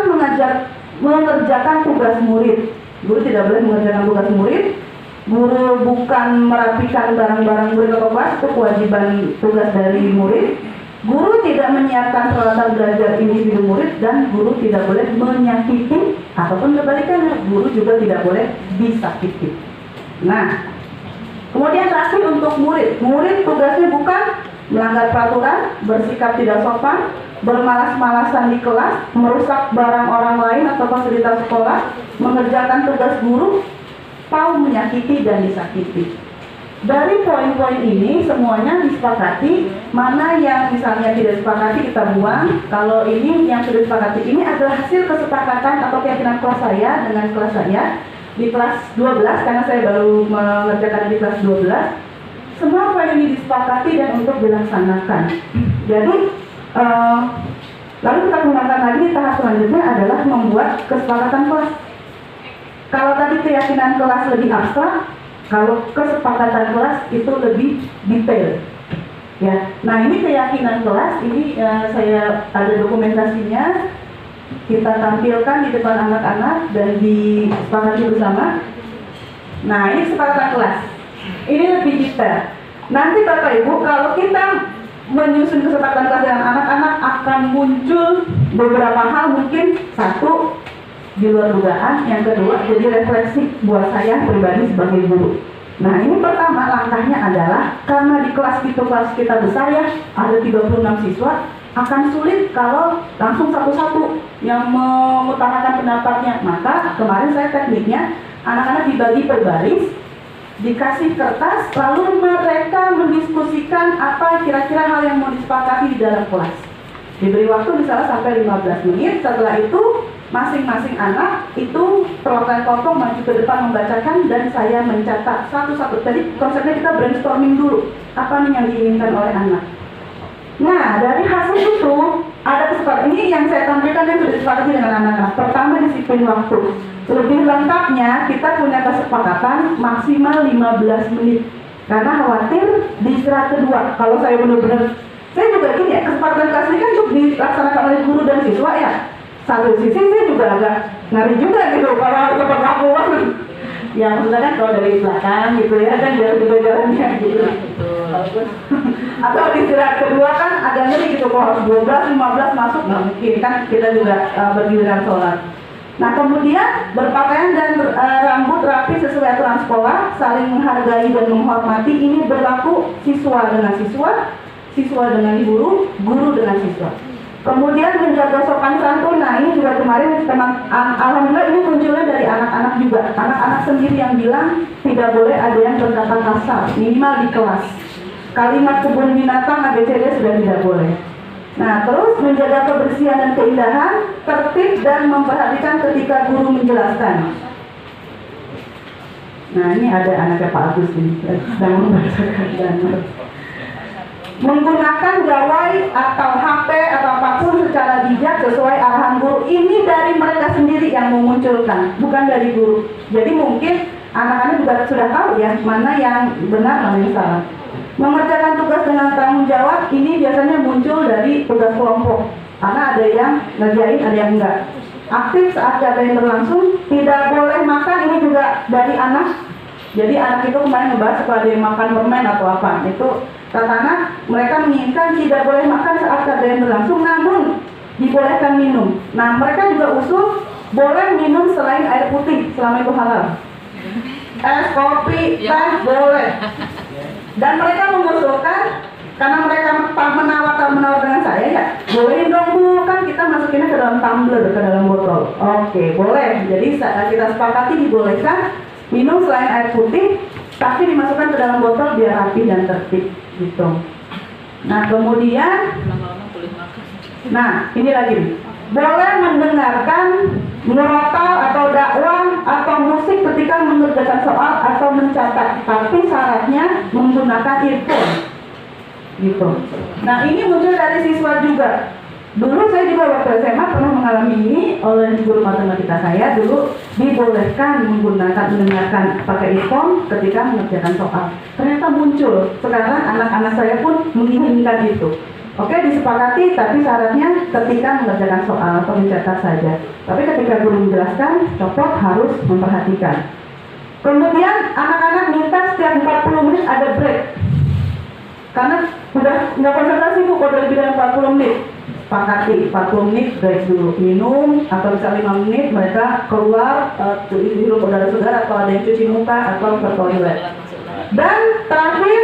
mengerjakan tugas murid. Guru tidak boleh mengerjakan tugas murid. Guru bukan merapikan barang-barang murid atau kelas, itu kewajiban tugas dari murid. Guru tidak menyiapkan peralatan belajar individu murid, dan guru tidak boleh menyakiti ataupun kebalikannya, guru juga tidak boleh disakiti. Nah, kemudian terakhir untuk murid. Murid tugasnya bukan melanggar peraturan, bersikap tidak sopan, bermalas-malasan di kelas, merusak barang orang lain atau fasilitas sekolah, mengerjakan tugas guru, atau menyakiti dan disakiti. Dari poin-poin ini semuanya disepakati, mana yang misalnya tidak disepakati kita buang. Kalau ini yang sudah disepakati, ini adalah hasil kesepakatan atau keyakinan kelas saya dengan kelas saya di kelas 12, karena saya baru mengerjakan di kelas 12. Semua poin ini disepakati dan untuk dilaksanakan. Jadi lalu kita kembangkan lagi tahap selanjutnya adalah membuat kesepakatan kelas. Kalau tadi keyakinan kelas lebih abstrak, kalau kesepakatan kelas itu lebih detail. Ya, nah ini keyakinan kelas, ini saya ada dokumentasinya, kita tampilkan di depan anak-anak dan disepakati bersama. Nah ini kesepakatan kelas, ini lebih detail. Nanti Bapak Ibu kalau kita menyusun kesepakatan kelas dengan anak-anak akan muncul beberapa hal, mungkin satu di luar dugaan, yang kedua jadi refleksi buat saya pribadi sebagai guru. Nah ini pertama langkahnya adalah karena di kelas kita besar ya, ada 36 siswa, akan sulit kalau langsung satu-satu yang mengutarakan pendapatnya. Maka kemarin saya tekniknya anak-anak dibagi per baris, dikasih kertas, lalu mereka mendiskusikan apa kira-kira hal yang mau disepakati di dalam kelas. Diberi waktu misalnya sampai 15 menit, setelah itu masing-masing anak itu perwakilan kelompok maju ke depan membacakan dan saya mencatat satu-satu. Jadi konsepnya kita brainstorming dulu, apa nih yang diinginkan oleh anak. Nah, dari hasil itu ada kesepakatan, ini yang saya tampilkan yang sudah disepakati dengan anak-anak. Pertama, disiplin waktu. Lebih lengkapnya kita punya kesepakatan maksimal 15 menit. Karena khawatir di istirahat kedua, kalau saya benar-benar, saya juga gini ya, kesepakatan kelas ini kan untuk dilaksanakan oleh guru dan siswa ya. Satu sisi saya juga agak ngeri juga gitu kalau harus cepat lakukan. Ya maksudnya kan kalau dari belakang gitu ya kan jalan juga jalannya gitu. Atau di istirahat kedua kan agak ngeri gitu kalau harus 12-15 masuk nggak mungkin kan, kita juga bergiliran sholat. Nah kemudian berpakaian dan rambut rapi sesuai aturan sekolah, saling menghargai dan menghormati, ini berlaku siswa dengan siswa, siswa dengan guru, guru dengan siswa. Kemudian menjaga sopan santun, nah ini juga kemarin teman, alhamdulillah ini munculnya dari anak-anak juga. Anak-anak sendiri yang bilang tidak boleh ada yang berkata kasar, minimal di kelas. Kalimat kebun binatang ABCD sudah tidak boleh. Nah terus menjaga kebersihan dan keindahan, tertib dan memperhatikan ketika guru menjelaskan. Nah ini ada anaknya Pak Agus ini, sedang membacakan dan menggunakan gawai atau HP atau apapun secara bijak sesuai arahan guru. Ini dari mereka sendiri yang memunculkan, bukan dari guru. Jadi mungkin anak-anak juga sudah tahu ya mana yang benar, mana yang salah. Mengerjakan tugas dengan tanggung jawab, ini biasanya muncul dari tugas kelompok. Karena ada yang ngerjain, ada yang enggak. Aktif saat keadaan berlangsung, tidak boleh makan, ini juga dari anak. Jadi anak itu kemarin ngebahas kalau ada yang makan permen atau apa, itu karena mereka menginginkan tidak boleh makan saat keadaan berlangsung, namun dibolehkan minum. Nah mereka juga usul boleh minum selain air putih selama itu halal. Es, kopi, teh boleh. Dan mereka mengusulkan, karena mereka menawar dengan saya ya, boleh dong Bu, kan kita masukinnya ke dalam tumbler, ke dalam botol. Oke, boleh. Jadi kita sepakati dibolehkan minum selain air putih, tapi dimasukkan ke dalam botol biar rapi dan tertib gitu. Nah kemudian, nah ini lagi, boleh mendengarkan murotal atau dakwah atau musik ketika mengerjakan soal atau mencatat, tapi syaratnya menggunakan earphone gitu. Nah ini muncul dari siswa juga. Dulu saya juga waktu SMA pernah mengalami ini oleh guru matematika saya. Dulu dibolehkan mendengarkan pakai earphone ketika mengerjakan soal. Ternyata muncul. Sekarang anak-anak saya pun menginginkan itu. Oke, disepakati, tapi syaratnya ketika mengerjakan soal atau mencatat saja. Tapi ketika guru menjelaskan, copot harus memperhatikan. Kemudian anak-anak minta setiap 40 menit ada break. Karena udah nggak konsentrasi Bu, kalau lebih dari 40 menit. Sepakati 40 menit break dulu, minum atau bisa 5 menit mereka keluar hirup udara segar atau ada yang cuci muka atau ke toilet. Dan terakhir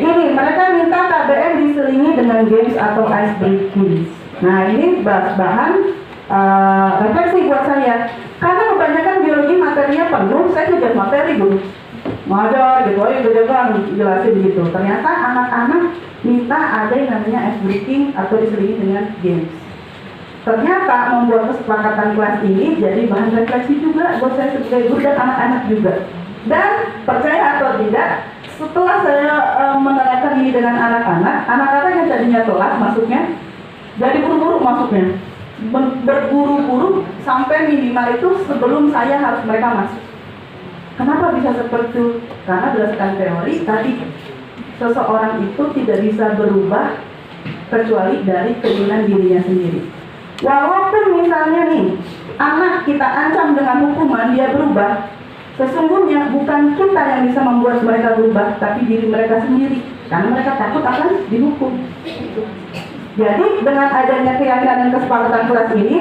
ini mereka minta KBM diselingi dengan games atau ice breaking. Nah ini bahan refleksi buat saya, karena kebanyakan biologi materinya penuh, saya kejar materi dulu ngajar gitu aja, kejagaan jelasin gitu. Ternyata anak-anak minta ada yang namanya ice breaking atau diselingi dengan games. Ternyata membuat kesepakatan kelas ini jadi bahan refleksi juga buat saya sebagai guru dan anak-anak juga. Dan percaya atau tidak, setelah saya menerapkan ini dengan anak-anak yang tadinya telat masuknya jadi buru-buru masuknya. berburu-buru sampai minimal itu sebelum saya harus mereka masuk. Kenapa bisa seperti itu? Karena berdasarkan teori tadi, seseorang itu tidak bisa berubah kecuali dari keinginan dirinya sendiri. Walaupun misalnya nih, anak kita ancam dengan hukuman, dia berubah, sesungguhnya bukan kita yang bisa membuat mereka berubah, tapi diri mereka sendiri, karena mereka takut akan dihukum. Jadi dengan adanya keyakinan dan kesepakatan kelas ini,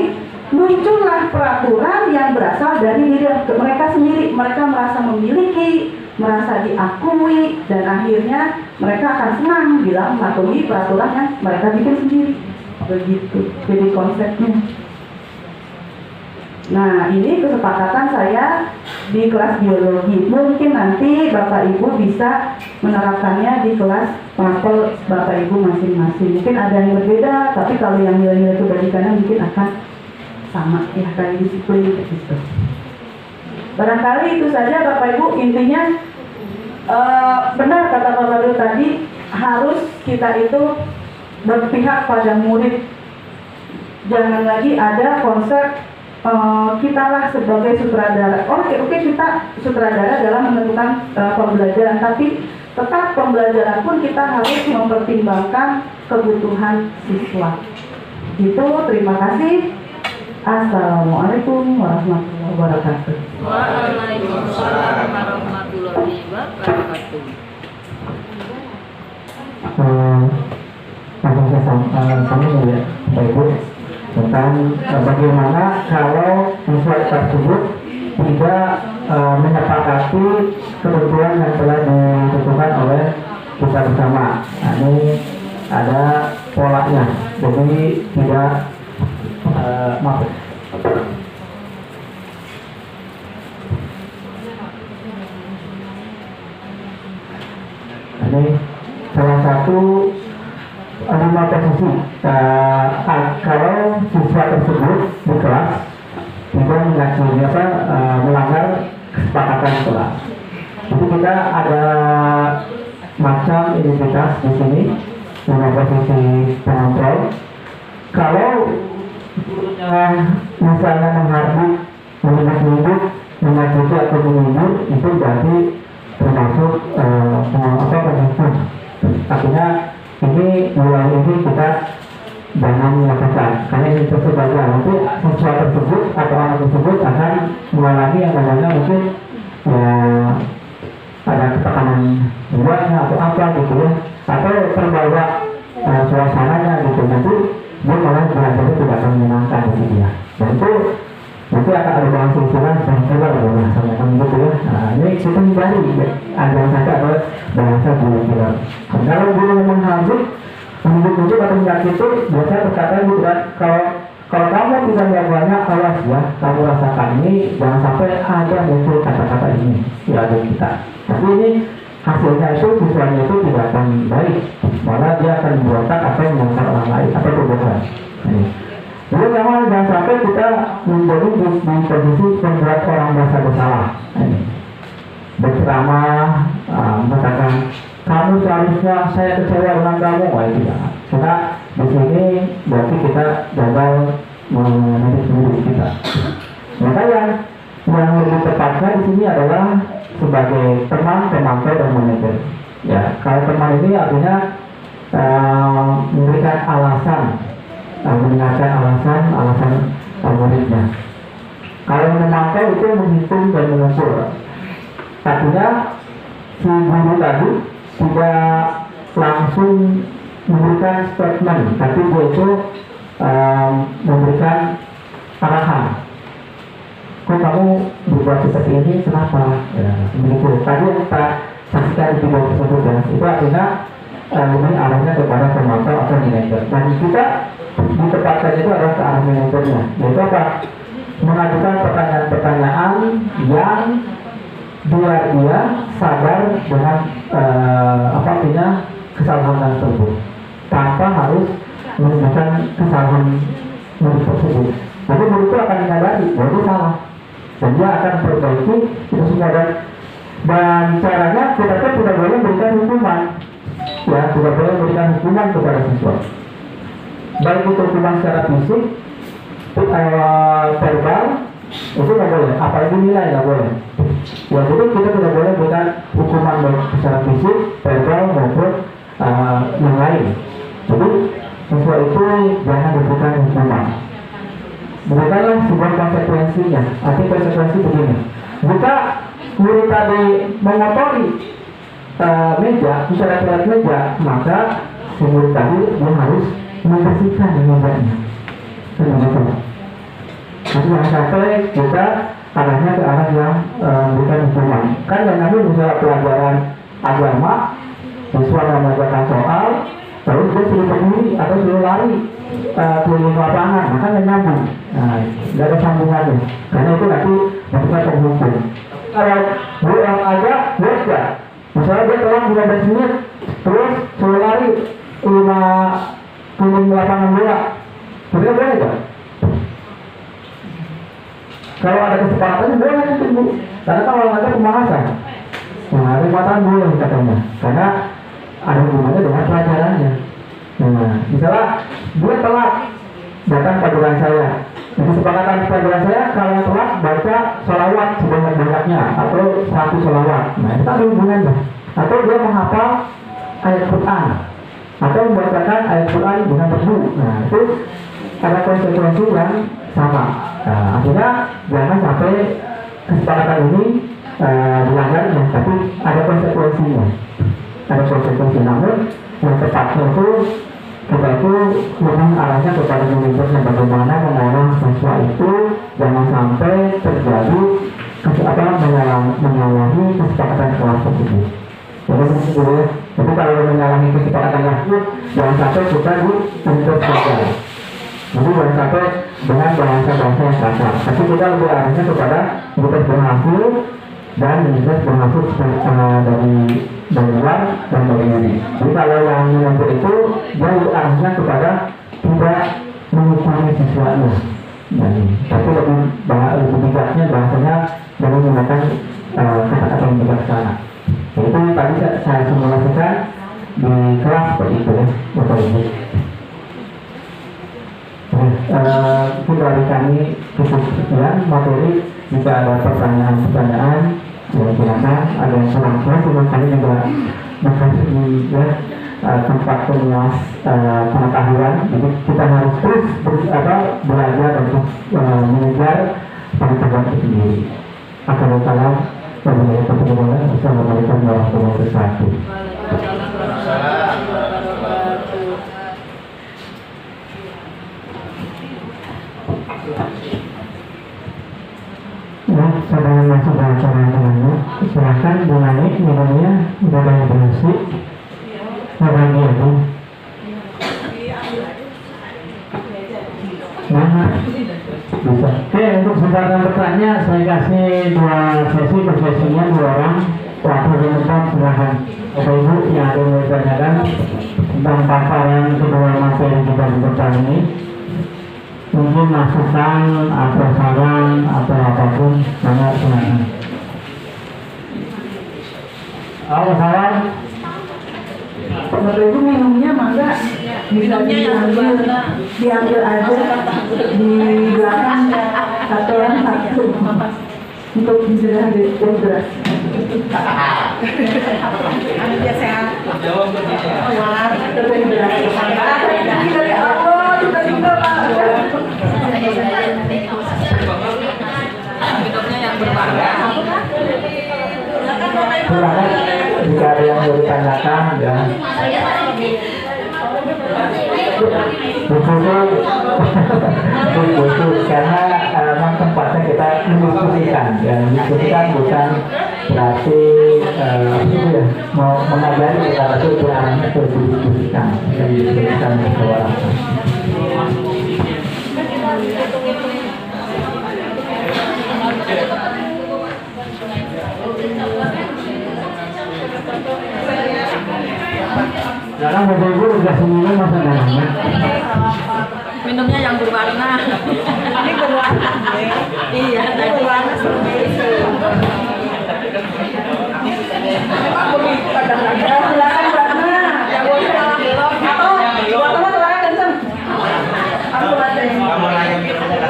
muncullah peraturan yang berasal dari diri mereka sendiri. Mereka merasa memiliki, merasa diakui, dan akhirnya mereka akan senang bila mematuhi peraturan yang mereka bikin sendiri. Begitu, jadi konsepnya. Nah, ini kesepakatan saya di kelas biologi. Mungkin nanti Bapak Ibu bisa menerapkannya di kelas mapel Bapak Ibu masing-masing. Mungkin ada yang berbeda, tapi kalau yang nilai-nilai kebajikannya mungkin akan sama, ya kayak disiplin gitu. Barangkali itu saja Bapak Ibu, intinya benar kata Pak Badul tadi, harus kita itu berpihak pada murid. Jangan lagi ada konsep kitalah sebagai sutradara. Oke, kita sutradara dalam menentukan pembelajaran, tapi tetap pembelajaran pun kita harus mempertimbangkan kebutuhan siswa. Gitu, terima kasih. Assalamualaikum warahmatullahi wabarakatuh. Waalaikumsalam warahmatullahi wabarakatuh. Langsung saya sambung ya, Bapak Ibu, tentang bagaimana kalau siswa tersebut tidak menyepakati ketentuan yang telah ditentukan oleh kita bersama. Nah, ini ada polanya, jadi tidak maaf. Ini salah satu 5 posisi kalau siswa tersebut di kelas tidak melanggar kesepakatan kelas. Jadi kita ada macam identitas di sini, 5 posisi pengontrol. Kalau misalnya menghardik, menyebut, mengajukan atau menyebut, itu berarti termasuk penghubung. Artinya ini mulai ini kita jangan melakukan, karena ini tersebut nanti siswa tersebut atau anak tersebut akan mengalami yang namanya mungkin ada ketekanan jiwanya atau apa gitu ya, atau terbawa suasananya gitu, nanti dia malah belajar itu tidak akan menyenangkan di sini ya. Dan itu nanti akan ada bahasa istilah sengkelar ya bahasanya kan gitu ya. Nah, ini kita hindari ada saja atau bahasa gila-gila. Kalau guru menghabis menunjuk atau menyakiti, biasanya berkata gitu kan, kalau kamu tidak melakukannya, awas ya, kamu rasakan ini, jangan sampai ada muncul kata-kata ini di adik kita. Tapi ini hasilnya itu siswanya itu tidak akan baik, malah dia akan memberontak atau menyangkal orang lain atau berbohong. Jadi memang jangan sampai kita menjadi di posisi membuat orang merasa bersalah. Berceramah, mengatakan kamu seharusnya saya kecewa dengan kamu, itu jangan. Karena di sini berarti kita gagal mendidik diri kita. Maka yang lebih tepatnya di sini adalah sebagai teman, pemantau dan manajer. Ya, kalau teman ini artinya memberikan alasan, mendengarkan alasan muridnya. Kalau memantau itu menghitung dan mengukur. Artinya si guru tadi tidak langsung memberikan statement, tapi dia itu memberikan arahan. Kok kamu berbuat seperti ini, kenapa? Ya, begitu. Tadi yang kita saksikan di video tersebut ya, itu artinya ini arahnya kepada pemantau atau manajer. Dan kita ditempatkan itu adalah ke arah manajernya, yaitu apa? Mengajukan pertanyaan-pertanyaan yang biar dia sadar dengan artinya kesalahan tersebut, tanpa harus menunjukkan kesalahan murid tersebut. Jadi murid itu akan menyadari bahwa itu salah, dan dia akan perbaiki itu semua. Dan caranya kita kan tidak boleh memberikan hukuman, ya, tidak boleh memberikan hukuman kepada siswa, baik itu hukuman secara fisik verbal itu nggak boleh, apalagi nilai nggak boleh. Ya jadi kita tidak boleh berikan hukuman baik secara fisik, verbal maupun yang lain. Jadi siswa itu jangan diberikan hukuman. Berikanlah sebuah konsekuensinya. Arti konsekuensi begini: jika guru tadi mengotori meja, coret-coret meja, maka si guru tadi dia harus membersihkan mejanya. Begitu. Jadi jangan sampai kita arahnya ke arah yang bukan hukuman. Kan yang namanya misalnya pelajaran agama, siswa mengerjakan soal, terus dia suruh berdiri atau suruh lari keliling lapangan, maka nggak nyambung. Nah, nggak ada sambungannya. Karena itu nanti maksudnya terhukum. Kalau buang aja, beda. Misalnya dia telah 15 menit, terus suruh lari 5 keliling lapangan bola, sebenarnya boleh nggak? Kalau ada kesepakatan boleh itu, karena kalau ada pembahasan, nah ada kesepakatan boleh katanya, karena ada hubungannya dengan pelajarannya. Nah, misalnya dia telat datang pelajaran saya, kesepakatan pelajaran saya kalau telat baca sholawat sebanyak-banyaknya atau 1 sholawat, nah itu ada hubungannya. Atau dia menghafal ayat Quran atau membacakan ayat Quran dengan berdu, nah itu ada konsekuensi yang sama. Nah, akhirnya jangan sampai kesepakatan ini dilanggar, tapi ada konsekuensinya. Ada konsekuensi. Namun yang tepatnya itu kita itu memang arahnya kepada manajemen bagaimana mengolah siswa itu jangan sampai terjadi menyalahi kesepakatan kelas tersebut. Jadi kalau menyalahi kesepakatan tersebut jangan sampai kita untuk belajar. Jadi jangan sampai dengan bahasa-bahasa yang kasar. Tapi kita lebih arahnya kepada kita berhasil dan kita berhasil dari luar dan dari ini. Jadi kalau yang menyambut itu dia lebih arahnya kepada tidak mengurangi siswanya. Tapi lebih bijaknya bahasanya dengan menggunakan kata-kata yang bijaksana. Itu tadi saya simulasikan di kelas seperti itu ya, Bapak Ibu. Itu dari kami cukup sekian materi. Jika ada pertanyaan-pertanyaan, ya silakan. Ada yang kurang jelas, cuma kami juga makasih ya tempat pemuas pengetahuan. Jadi kita harus terus belajar untuk mengejar pengetahuan itu sendiri. Assalamualaikum warahmatullahi wabarakatuh. Assalamualaikum warahmatullahi wabarakatuh. Ya, sebelum masuk ke acara ini, silakan mulai minumnya udah banyak berisi. Lagi aja. Nah, bisa. Oke, untuk kesempatan bertanya saya kasih 2 sesi, per sesinya 2 orang. Waktu di tempat silakan. Bapak Ibu yang ada yang bertanyakan tentang paparan kedua materi kita di depan ini, mungkin masukan atau saran atau apapun, sangat silakan. Halo, saran. Bapak Ibu minumnya mangga bisa diambil aja di belakang atau yang satu untuk bisa diberas. Biar sehat. Wah, terberas. Kita tinggal Minumnya yang berwarna. Silakan jika ada yang mau ditanyakan ya. Khusus karena memang tempatnya kita mendiskusikan ya, mendiskusikan bukan berarti ya mau mengajari kita, tapi berarti berdiskusikan dan didiskusikan musyawarahkan. Sekarang Bapak Ibu udah semua masa dalamnya. Minumnya yang berwarna. Ini berwarna. Iya, Ini berwarna seperti memang begitu kadang-kadang. Silakan warna. Yang boleh belum. Atau buat teman silakan kenceng. Aku baca. Kamu nanya minumnya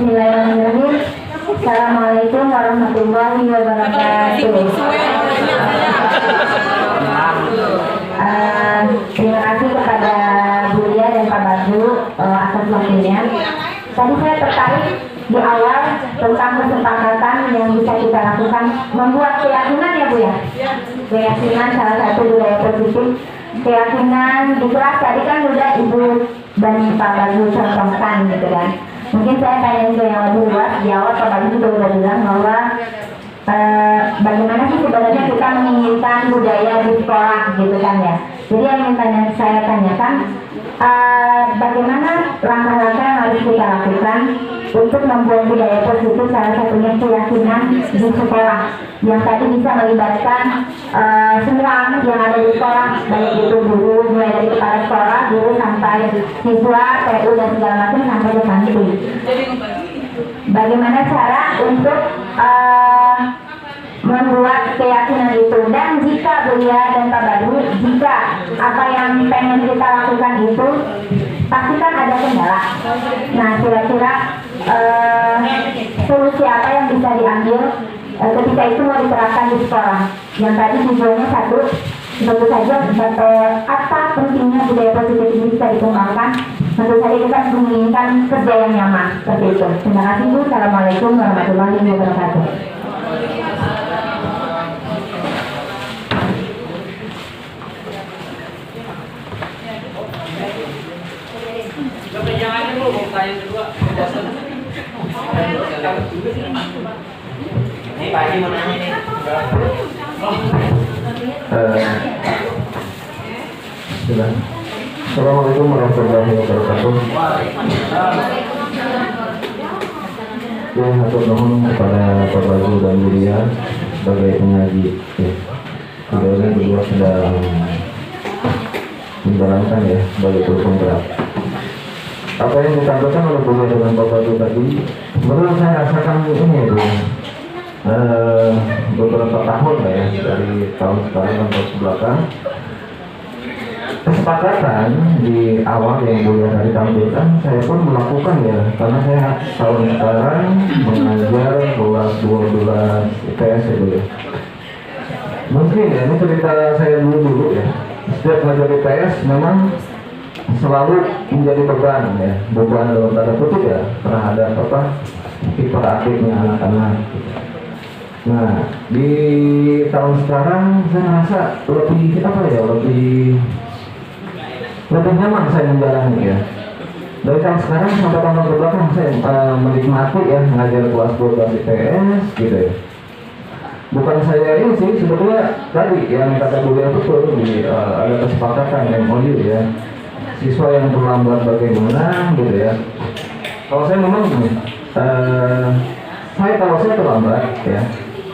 Bismillahirrahmanirrahim. Assalamualaikum warahmatullahi wabarakatuh. Terima kasih kepada Bu Lia dan Pak Badu atas waktunya. Tadi saya tertarik di awal tentang kesepakatan yang bisa kita lakukan, membuat keyakinan ya Bu ya. Keyakinan salah satu budaya positif. Keyakinan di kelas tadi kan udah Ibu dan Pak Badu contohkan gitu kan. Mungkin saya tanya ke yang lebih luas. Di awal Pak Badu juga udah bilang bahwa bagaimana sih sebenarnya kita menginginkan budaya di sekolah gitu kan ya. Jadi yang ingin saya tanyakan, bagaimana langkah-langkah yang harus kita lakukan untuk membuat budaya positif, salah satunya keyakinan di sekolah yang tadi bisa melibatkan semua yang ada di sekolah, baik itu guru, mulai dari kepala sekolah, guru sampai siswa, PU dan segala macam sampai ke santri. Bagaimana cara untuk membuat keyakinan itu, dan jika Bu Lia dan Pak Badu, jika apa yang pengen kita lakukan itu pasti kan ada kendala. Nah, kira-kira solusi apa yang bisa diambil ketika itu mau diterapkan di sekolah? Yang tadi tujuannya satu, tentu saja apa pentingnya budaya positif ini bisa dikembangkan. Tentu saja kita menginginkan kerja yang nyaman seperti itu. Terima kasih Bu. Assalamualaikum warahmatullahi wabarakatuh. Jangan dulu mau tanya kedua. Ini Pak Haji mau nanya nih. Assalamualaikum warahmatullahi wabarakatuh. Ya, hatur nuhun kepada Pak Badu dan Bu Lia sebagai penyaji. Beliau berdua sedang menjalankan ya sebagai turun berat. Apa yang ditampilkan oleh Bu Lia dengan Pak Badu tadi, menurut saya rasakan ini ya Bu, beberapa tahun lah ya, dari tahun sekarang dan tahun belakang, kesepakatan di awal yang Bu Lia tadi tampilkan, saya pun melakukan ya, karena saya tahun sekarang mengajar kelas 12 IPS ya Bu ya. Mungkin ya, ini cerita saya dulu ya, setiap ngajar IPS memang selalu menjadi beban ya, beban dalam tanda kutip ya, terhadap hiperaktifnya anak-anak. Nah, di tahun sekarang saya merasa lebih nyaman saya menjalani ya. Dari tahun sekarang sampai tahun ke belakang saya menikmati ya mengajar kelas 12 IPS gitu ya. Bukan saya ini sih, sebetulnya tadi yang kata Bu Lia betul, ada kesepakatan MOU ya. Siswa yang terlambat bagaimana gitu ya. Kalau saya memang gini, kalau saya terlambat ya,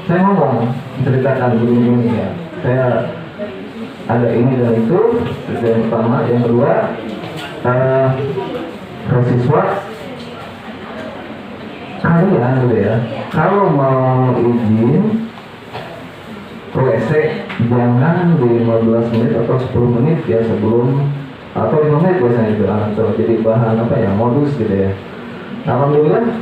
saya ngomong menceritakan begini ya. Saya ada ini dan itu yang pertama. Yang kedua, siswa kalian gitu ya, kalau mau izin ke WC jangan di 15 menit atau 10 menit ya sebelum, atau 5 menit biasanya itu jadi bahan modus gitu ya. Alhamdulillah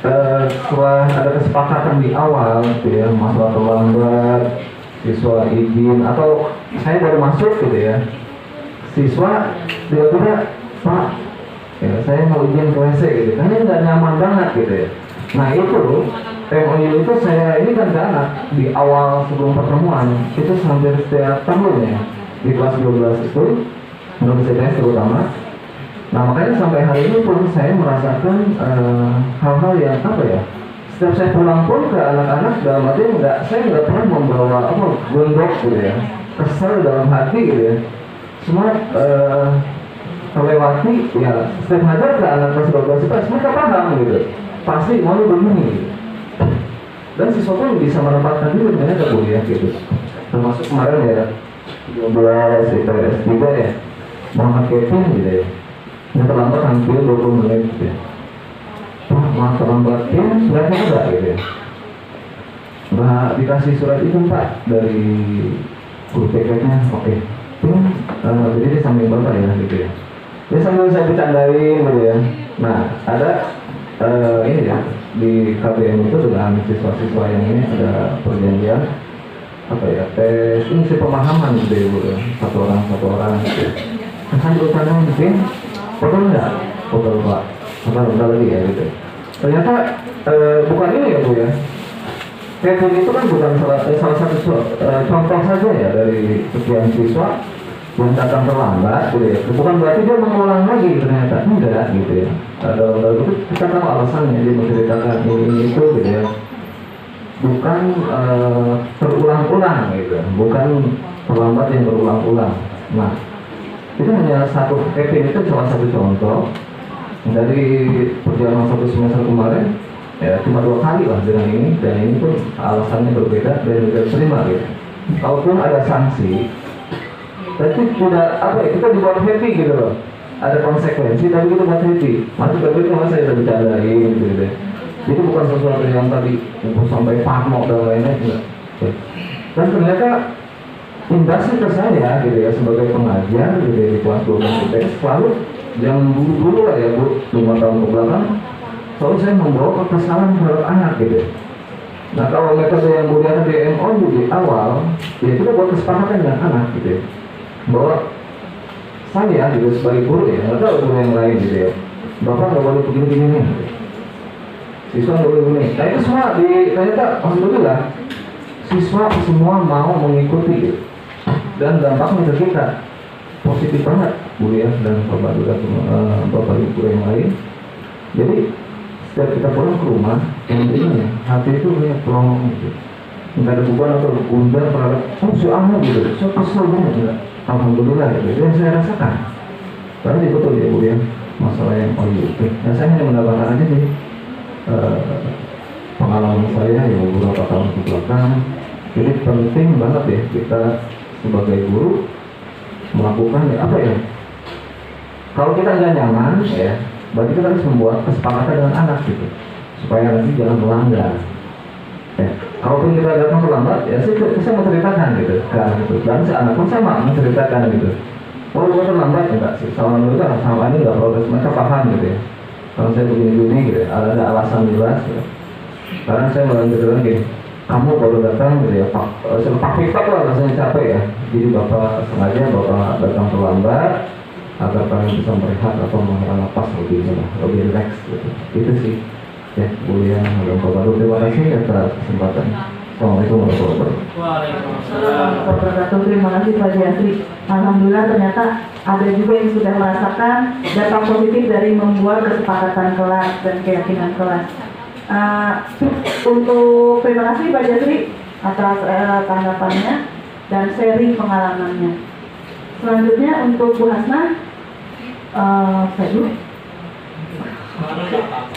setelah ada kesepakatan di awal gitu ya, masalah terlambat, siswa izin atau saya baru masuk gitu ya, siswa tiba-tiba Pak ya, saya mau izin ke WC gitu, karena nggak nyaman banget gitu ya. Nah itu MOU itu saya ini kan ke anak di awal sebelum pertemuan itu hampir setiap tahun ya di kelas 12 itu menurut saya terutama. Nah makanya sampai hari ini pun saya merasakan hal-hal yang setiap saya pulang pun ke anak-anak dalam arti saya nggak pernah membawa gondok gitu ya, kesel dalam hati gitu ya. Semua terlewati ya, setiap ngajar ke anak kelas 12 itu mereka paham gitu, pasti mau begini gitu. Dan siswa pun bisa menempatkan diri dengan Bu Lia gitu. Termasuk kemarin ya 12 IPS juga ya, Muhammad Kevin gitu ya, yang terlambat hampir 20 menit gitu ya. Mau terlambatnya suratnya ada gitu ya. Dikasih surat itu Pak dari guru TK-nya, oke. Jadi dia sambil bapak ya gitu ya. Dia sambil saya bercandain gitu ya. Nah ada ini ya di KBM itu dengan siswa-siswa yang ini ada perjanjian apa ya tes ini sih pemahaman gitu ya Bu ya. satu orang gitu. Kan urusannya mungkin foto enggak foto Pak foto lagi ya gitu. Ternyata bukan ini ya Bu ya. Kevin itu kan bukan salah satu contoh saja ya dari sekian siswa yang datang terlambat gitu ya. Bukan berarti dia mengulang lagi ternyata enggak gitu ya. Ada itu kita tahu alasannya dia menceritakan ini itu gitu ya. Bukan terulang-ulang gitu, bukan terlambat yang berulang-ulang. Nah, itu hanya satu Kevin itu salah satu contoh dari perjalanan satu semester kemarin. Ya, cuma 2 kali lah dengan ini dan ini pun alasannya berbeda dan tidak terima gitu. Kalaupun ada sanksi, tapi tidak apa ya kita dibuat happy gitu loh. Ada konsekuensi tapi kita buat happy. Masih berbeda masa saya bercandain gitu deh. Itu bukan sesuatu yang tadi sampai parno dan lainnya enggak. Dan ternyata imbasnya ke saya gitu ya sebagai pengajar gitu ya, di kelas 12 IPS lalu yang dulu lah ya Bu 5 tahun ke belakang. Soalnya saya membawa kekesalan terhadap anak gitu. Nah kalau metode yang mulia di MOU di awal, ya kita buat kesepakatan dengan anak gitu. Bahwa saya juga sebagai guru ya, nggak tahu guru yang lain gitu ya. Bapak nggak boleh begini-begini nih. Siswa nggak boleh begini. Nah itu semua ternyata alhamdulillah siswa semua mau mengikuti gitu. Dan dampaknya ke kita positif banget Bu ya dan Bapak juga Bapak Ibu yang lain. Jadi setiap kita pulang ke rumah, intinya hati itu kayak pelong gitu. Nggak ada beban atau gundah terhadap si anak gitu. Saya kesel banget enggak. Alhamdulillah gitu. Itu yang saya rasakan. Karena itu betul ya Bu ya masalah yang itu. Nah saya hanya menambahkan aja sih pengalaman saya yang beberapa tahun ke belakang. Jadi penting banget ya kita sebagai guru melakukan ya, apa ya? Kalau kita nggak nyaman ya. Berarti kita harus membuat kesepakatan dengan anak gitu supaya nanti jangan melanggar. Kalaupun kita datang terlambat, ya saya mau ceritakan gitu ke anak itu. Dan si anak pun sama menceritakan gitu. Oh, gue terlambat enggak sih? Sama mereka sama ini nggak protes, mereka paham gitu ya. Kalau saya begini-begini gitu, ada alasan jelas. Gitu. Karena saya melanjutkan gini, kamu baru datang gitu ya, Pak Fikak lah rasanya capek ya. Jadi bapak sengaja bapak datang terlambat agar kalian bisa merehat atau menghela nafas lebih rileks gitu. Itu sih ya Bu ya dan Bapak Ibu, terima kasih atas kesempatan. Assalamualaikum warahmatullahi wabarakatuh. Waalaikumsalam warahmatullahi wabarakatuh. Terima kasih Pak Jasri. Alhamdulillah ternyata ada juga yang sudah merasakan dampak positif dari membuat kesepakatan kelas dan keyakinan kelas. Untuk terima kasih Pak Jasri atas tanggapannya dan sharing pengalamannya. Selanjutnya untuk Bu Hasna, saya dulu.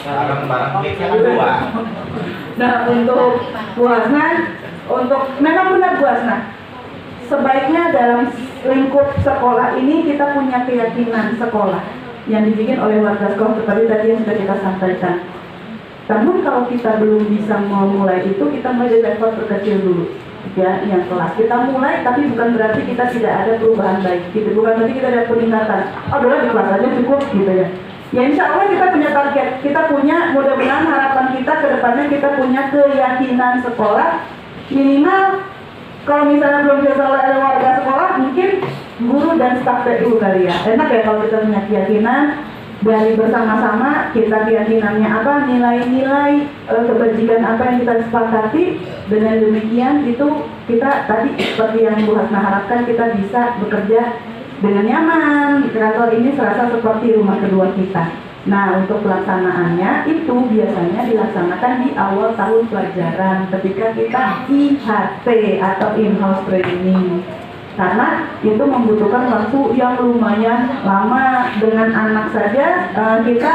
Barang-barang miliknya kan 2. Nah untuk Bu Hasna, memang benar Bu Hasna, sebaiknya dalam lingkup sekolah ini kita punya keyakinan sekolah yang dibikin oleh warga sekolah seperti tadi yang sudah kita sampaikan. Namun kalau kita belum bisa memulai itu, kita mulai dari level terkecil dulu. Ya, yang kelas kita mulai, tapi bukan berarti kita tidak ada perubahan baik. Gitu. Bukan berarti kita ada peningkatan. Oh, udah di kelas aja cukup gitu ya. Ya insya Allah kita punya target, kita punya mudah-mudahan harapan kita ke depannya kita punya keyakinan sekolah minimal. Kalau misalnya belum bisa oleh warga sekolah, mungkin guru dan staf PU kali ya. Enak ya kalau kita punya keyakinan dari bersama-sama, kita keyakinannya apa, nilai-nilai kebajikan apa yang kita sepakati. Dengan demikian itu kita tadi seperti yang Bu Hasna harapkan, kita bisa bekerja dengan nyaman. Kantor ini serasa seperti rumah kedua kita. Nah untuk pelaksanaannya itu biasanya dilaksanakan di awal tahun pelajaran ketika kita IHT atau in-house training. Karena itu membutuhkan waktu yang lumayan lama. Dengan anak saja kita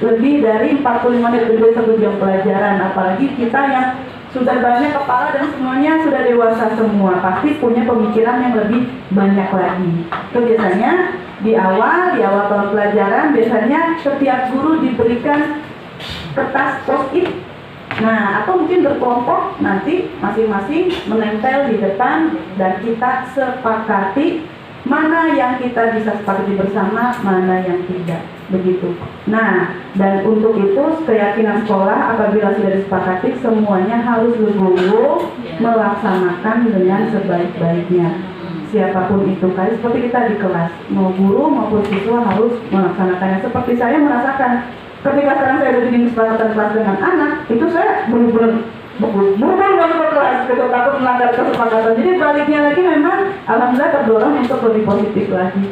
lebih dari 45 menit lebih 1 jam pelajaran. Apalagi kita yang sudah banyak kepala dan semuanya sudah dewasa semua, pasti punya pemikiran yang lebih banyak lagi. Itu biasanya di awal tahun pelajaran biasanya setiap guru diberikan kertas post-it. Nah, atau mungkin berkelompok nanti masing-masing menempel di depan dan kita sepakati mana yang kita bisa sepakati bersama, mana yang tidak, begitu. Nah, dan untuk itu keyakinan sekolah apabila sudah disepakati semuanya harus legowo melaksanakan dengan sebaik-baiknya. Siapapun itu, kayak seperti kita di kelas, mau guru maupun siswa harus melaksanakannya. Seperti saya merasakan ketika sekarang saya udah bikin kesepakatan kelas dengan anak, itu saya benar-benar bukan ke kelas, gitu, takut melanggar kesepakatan. Jadi baliknya lagi memang alhamdulillah terdorong untuk lebih positif lagi,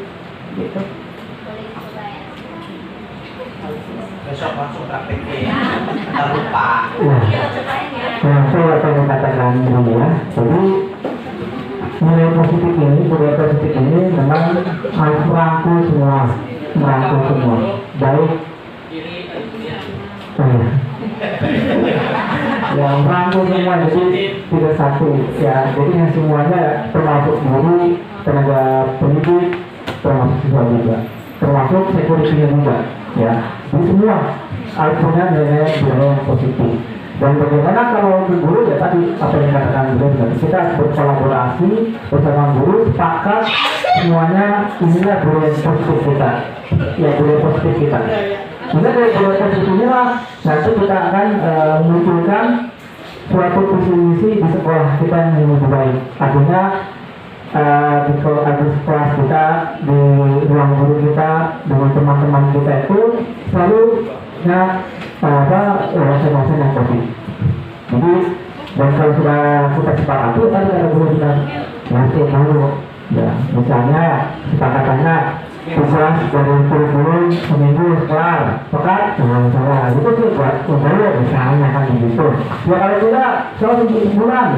gitu. Besok langsung prakteknya, kita lupa. Nah, saya akan katakan dulu ya. Jadi nilai positif ini, budaya positif ini memang harus merangkul semua, baik yang merangkul semua, jadi tidak satu ya. Jadi yang semuanya termasuk guru, tenaga pendidik, termasuk siswa juga, termasuk security juga ya. Jadi semua harus punya nilai budaya yang positif. Dan bagaimana kalau guru ya tadi apa yang dikatakan beliau, kita berkolaborasi bersama guru, sepakat semuanya inilah budaya positif kita, ya budaya positif kita. Sehingga dari budaya positif inilah nanti kita akan memunculkan suatu visi misi di sekolah kita yang lebih baik. Artinya di sekolah kita, di ruang guru kita, dengan teman-teman kita itu selalu wawasan-wawasan yang positif. Jadi dan kalau sudah kita sepakati tadi ada guru kita ngasih tahu ya, misalnya sepakatannya tugas dari kurikulum seminggu sekolah pekan dengan saya itu sih buat guru misalnya kan begitu ya. Kalau tidak selalu sebulan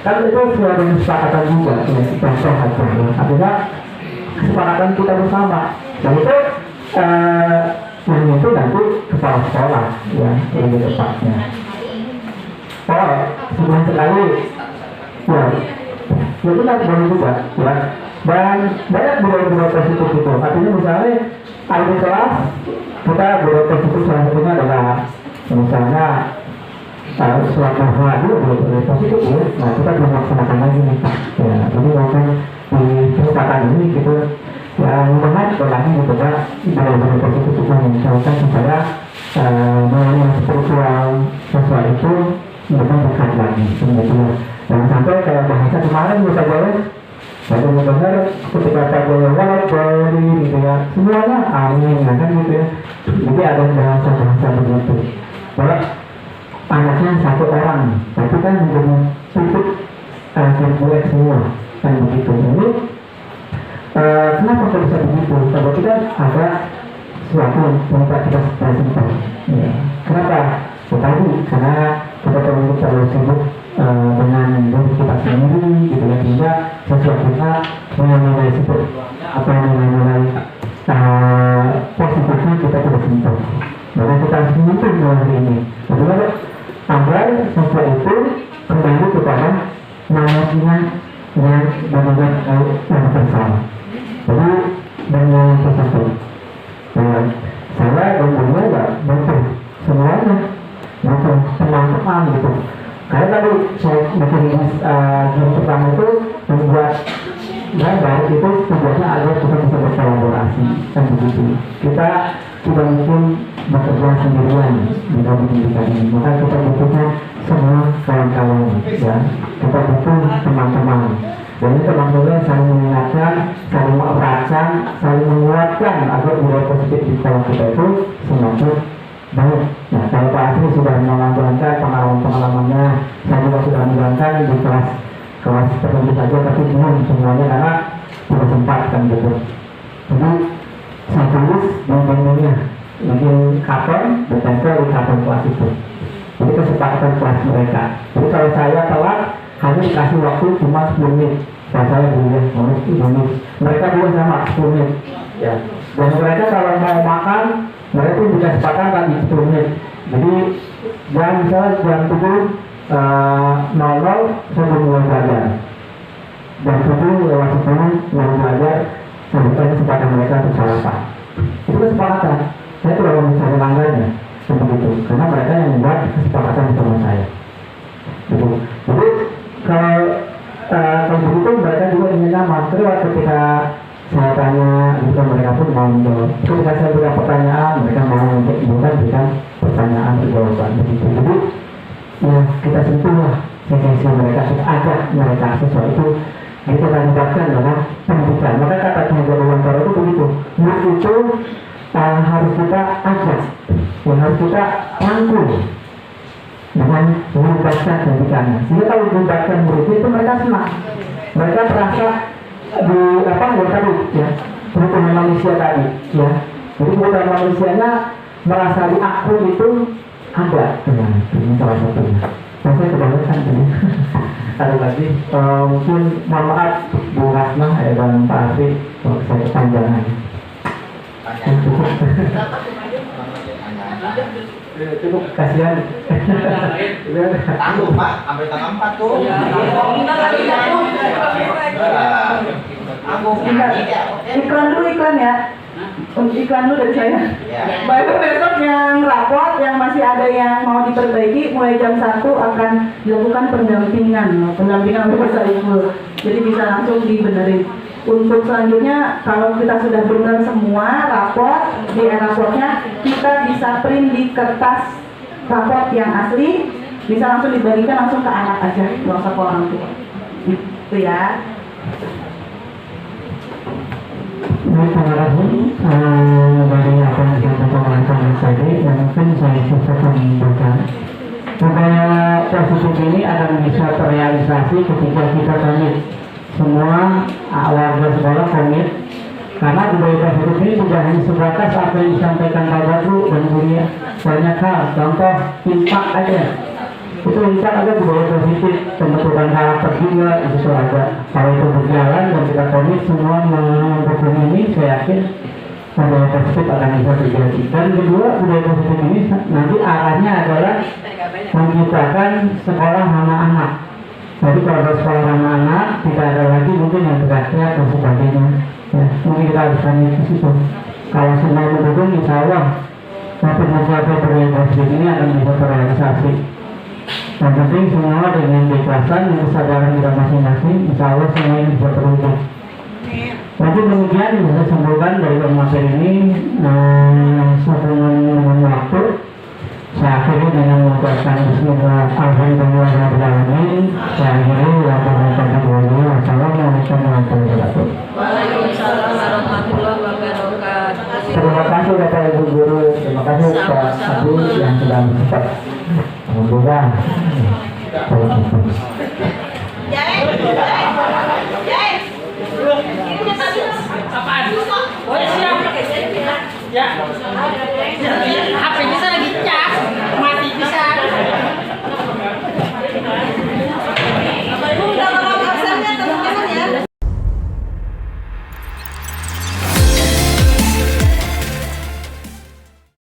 kan itu sudah ada kesepakatan juga ya, contoh saja ya. Artinya kesepakatan kita bersama dan itu yang itu nanti kepala sekolah ya lebih tepatnya. Oh, sebulan sekali ya, ya kita boleh juga ya. Dan banyak budaya-budaya positif itu. Artinya misalnya ada di kelas kita budaya positif salah satunya adalah misalnya suatu hal juga budaya positif ya. Nah kita belum melaksanakan lagi nih ya. Jadi mungkin di kesempatan ini gitu ya, mudah-mudahan berlari gitu ya budaya-budaya positif itu mengingatkan supaya melalui spiritual sosial itu mereka dekat lagi sebetulnya. Dan sampai kayak bahasa kemarin kita boleh saya benar-benar ketika saya boleh dari gitu ya semuanya amin ya kan gitu ya. Jadi ada bahasa-bahasa begitu bahwa anaknya satu orang tapi kan menjadi tutup kompleks semua kan begitu. Ini kenapa kok bisa begitu? Kalau kita ada sesuatu yang kita simpan ya. Kenapa? Tadi karena kita terlalu sibuk dengan diri kita sendiri gitu ya, sehingga sesuatu kita menilai seperti apa yang menilai positifnya kita tidak sentuh. Maka kita harus menyentuh hari ini. Bagaimana agar sesuatu itu kembali kepada namanya yang benar-benar yang bersama. Jadi dengan yang tersebut, saya dan beliau ya betul semuanya, betul teman-teman gitu. Karena tadi saya bikin game pertama itu membuat dan baik itu tujuannya agar kita bisa berkolaborasi dan begitu. Kita tidak mungkin bekerja sendirian di dalam pendidikan ini. Maka kita butuhnya semua kawan-kawan ya. Kita butuh teman-teman. Dan ini teman-teman saling mengingatkan, saling mengeratkan, saling menguatkan agar budaya positif di sekolah kita itu semakin baik. Nah, kalau Pak Asri sudah menjalankan pengalaman-pengalamannya, saya juga sudah menjalankan di kelas tertentu saja, tapi belum semuanya karena tidak sempat kan gitu. Jadi saya tulis di bangunnya, bikin karton, ditempel di karton kelas itu. Jadi kesepakatan kelas mereka. Jadi kalau saya telat, hanya dikasih waktu cuma 10 menit. Saya boleh harus 10 menit. Mereka juga sama 10 menit. Ya. Dan mereka kalau mau makan, mereka pun juga sepakat tadi 10 menit. Jadi jam misalnya jam 7:00 sebelum mulai belajar. Jam 7:10 mulai belajar. Sampai sepakat mereka untuk sarapan. Itu kesepakatan. Saya tidak mau mencari langgarnya seperti itu, karena mereka yang membuat kesepakatan bersama saya. Gitu. Jadi kalau begitu mereka juga ingin nyaman. Terus ketika itulah potensi mereka, ada mereka siswa itu kita libatkan dalam pendidikan. Maka kata tenaga wawancara itu begitu, murid itu harus kita ajak, harus kita rangkul dengan melibatkan pendidikannya. Sehingga kalau melibatkan murid itu mereka senang, mereka terasa di tadi ya, kebutuhan manusia tadi ya. Jadi kebutuhan manusianya merasa diakui itu ada. Ini salah satunya. Saya kebanyakan ini. Ada lagi, mungkin mohon maaf Bu Rasmah dan Pak Arif kalau saya kepanjangan. Cukup kasihan. Tangguh Pak, sampai tanggal 4 tuh. Iklan dulu ya. Untuk iklan dulu dari saya. Baik, besok yang rapot yang masih ada yang mau diperbaiki mulai jam 1 akan dilakukan pendampingan oleh Pak Saiful. Jadi bisa langsung dibenerin. Untuk selanjutnya kalau kita sudah benar semua rapot di raportnya, kita bisa print di kertas raport yang asli, bisa langsung dibagikan langsung ke anak aja, nggak usah ke orang tua. Gitu ya. Terima kasih dari apa yang kita sampaikan tadi, dan mungkin saya bisa menambahkan budaya positif ini akan bisa terrealisasi ketika kita komit semua warga sekolah komit, karena budaya positif ini tidak hanya sebatas apa yang disampaikan Pak Badru dan Buria, banyak hal, contoh impak aja. Itu impak ada budaya positif, pembentukan karakter juga itu ada. Kalau itu berjalan dan kita komit semua mendukung ini, saya yakin budaya positif akan bisa terjadi. Dan kedua, budaya positif ini nanti arahnya adalah menciptakan sekolah anak-anak. Jadi kalau ada sekolah anak-anak, tidak ada lagi mungkin yang teriak-teriak dan sebagainya. Ya, mungkin kita harus tanya ke situ. Kalau semua mendukung, insya Allah nanti mencapai budaya positif ini akan bisa terrealisasi. Yang penting semua dengan keikhlasan dan kesadaran kita masing-masing, insya Allah semua ini bisa terwujud. Nanti demikian bisa simpulkan dari materi ini sehubungan waktu. Saya akhiri dengan mengucapkan Bismillahirrahmanirrahim. Saya akhiri Wassalamualaikum warahmatullahi wabarakatuh. Waalaikumsalam warahmatullahi wabarakatuh. Terima kasih Bapak Ibu Guru, terima kasih Pak Abu yang sudah mencetak. Alhamdulillah.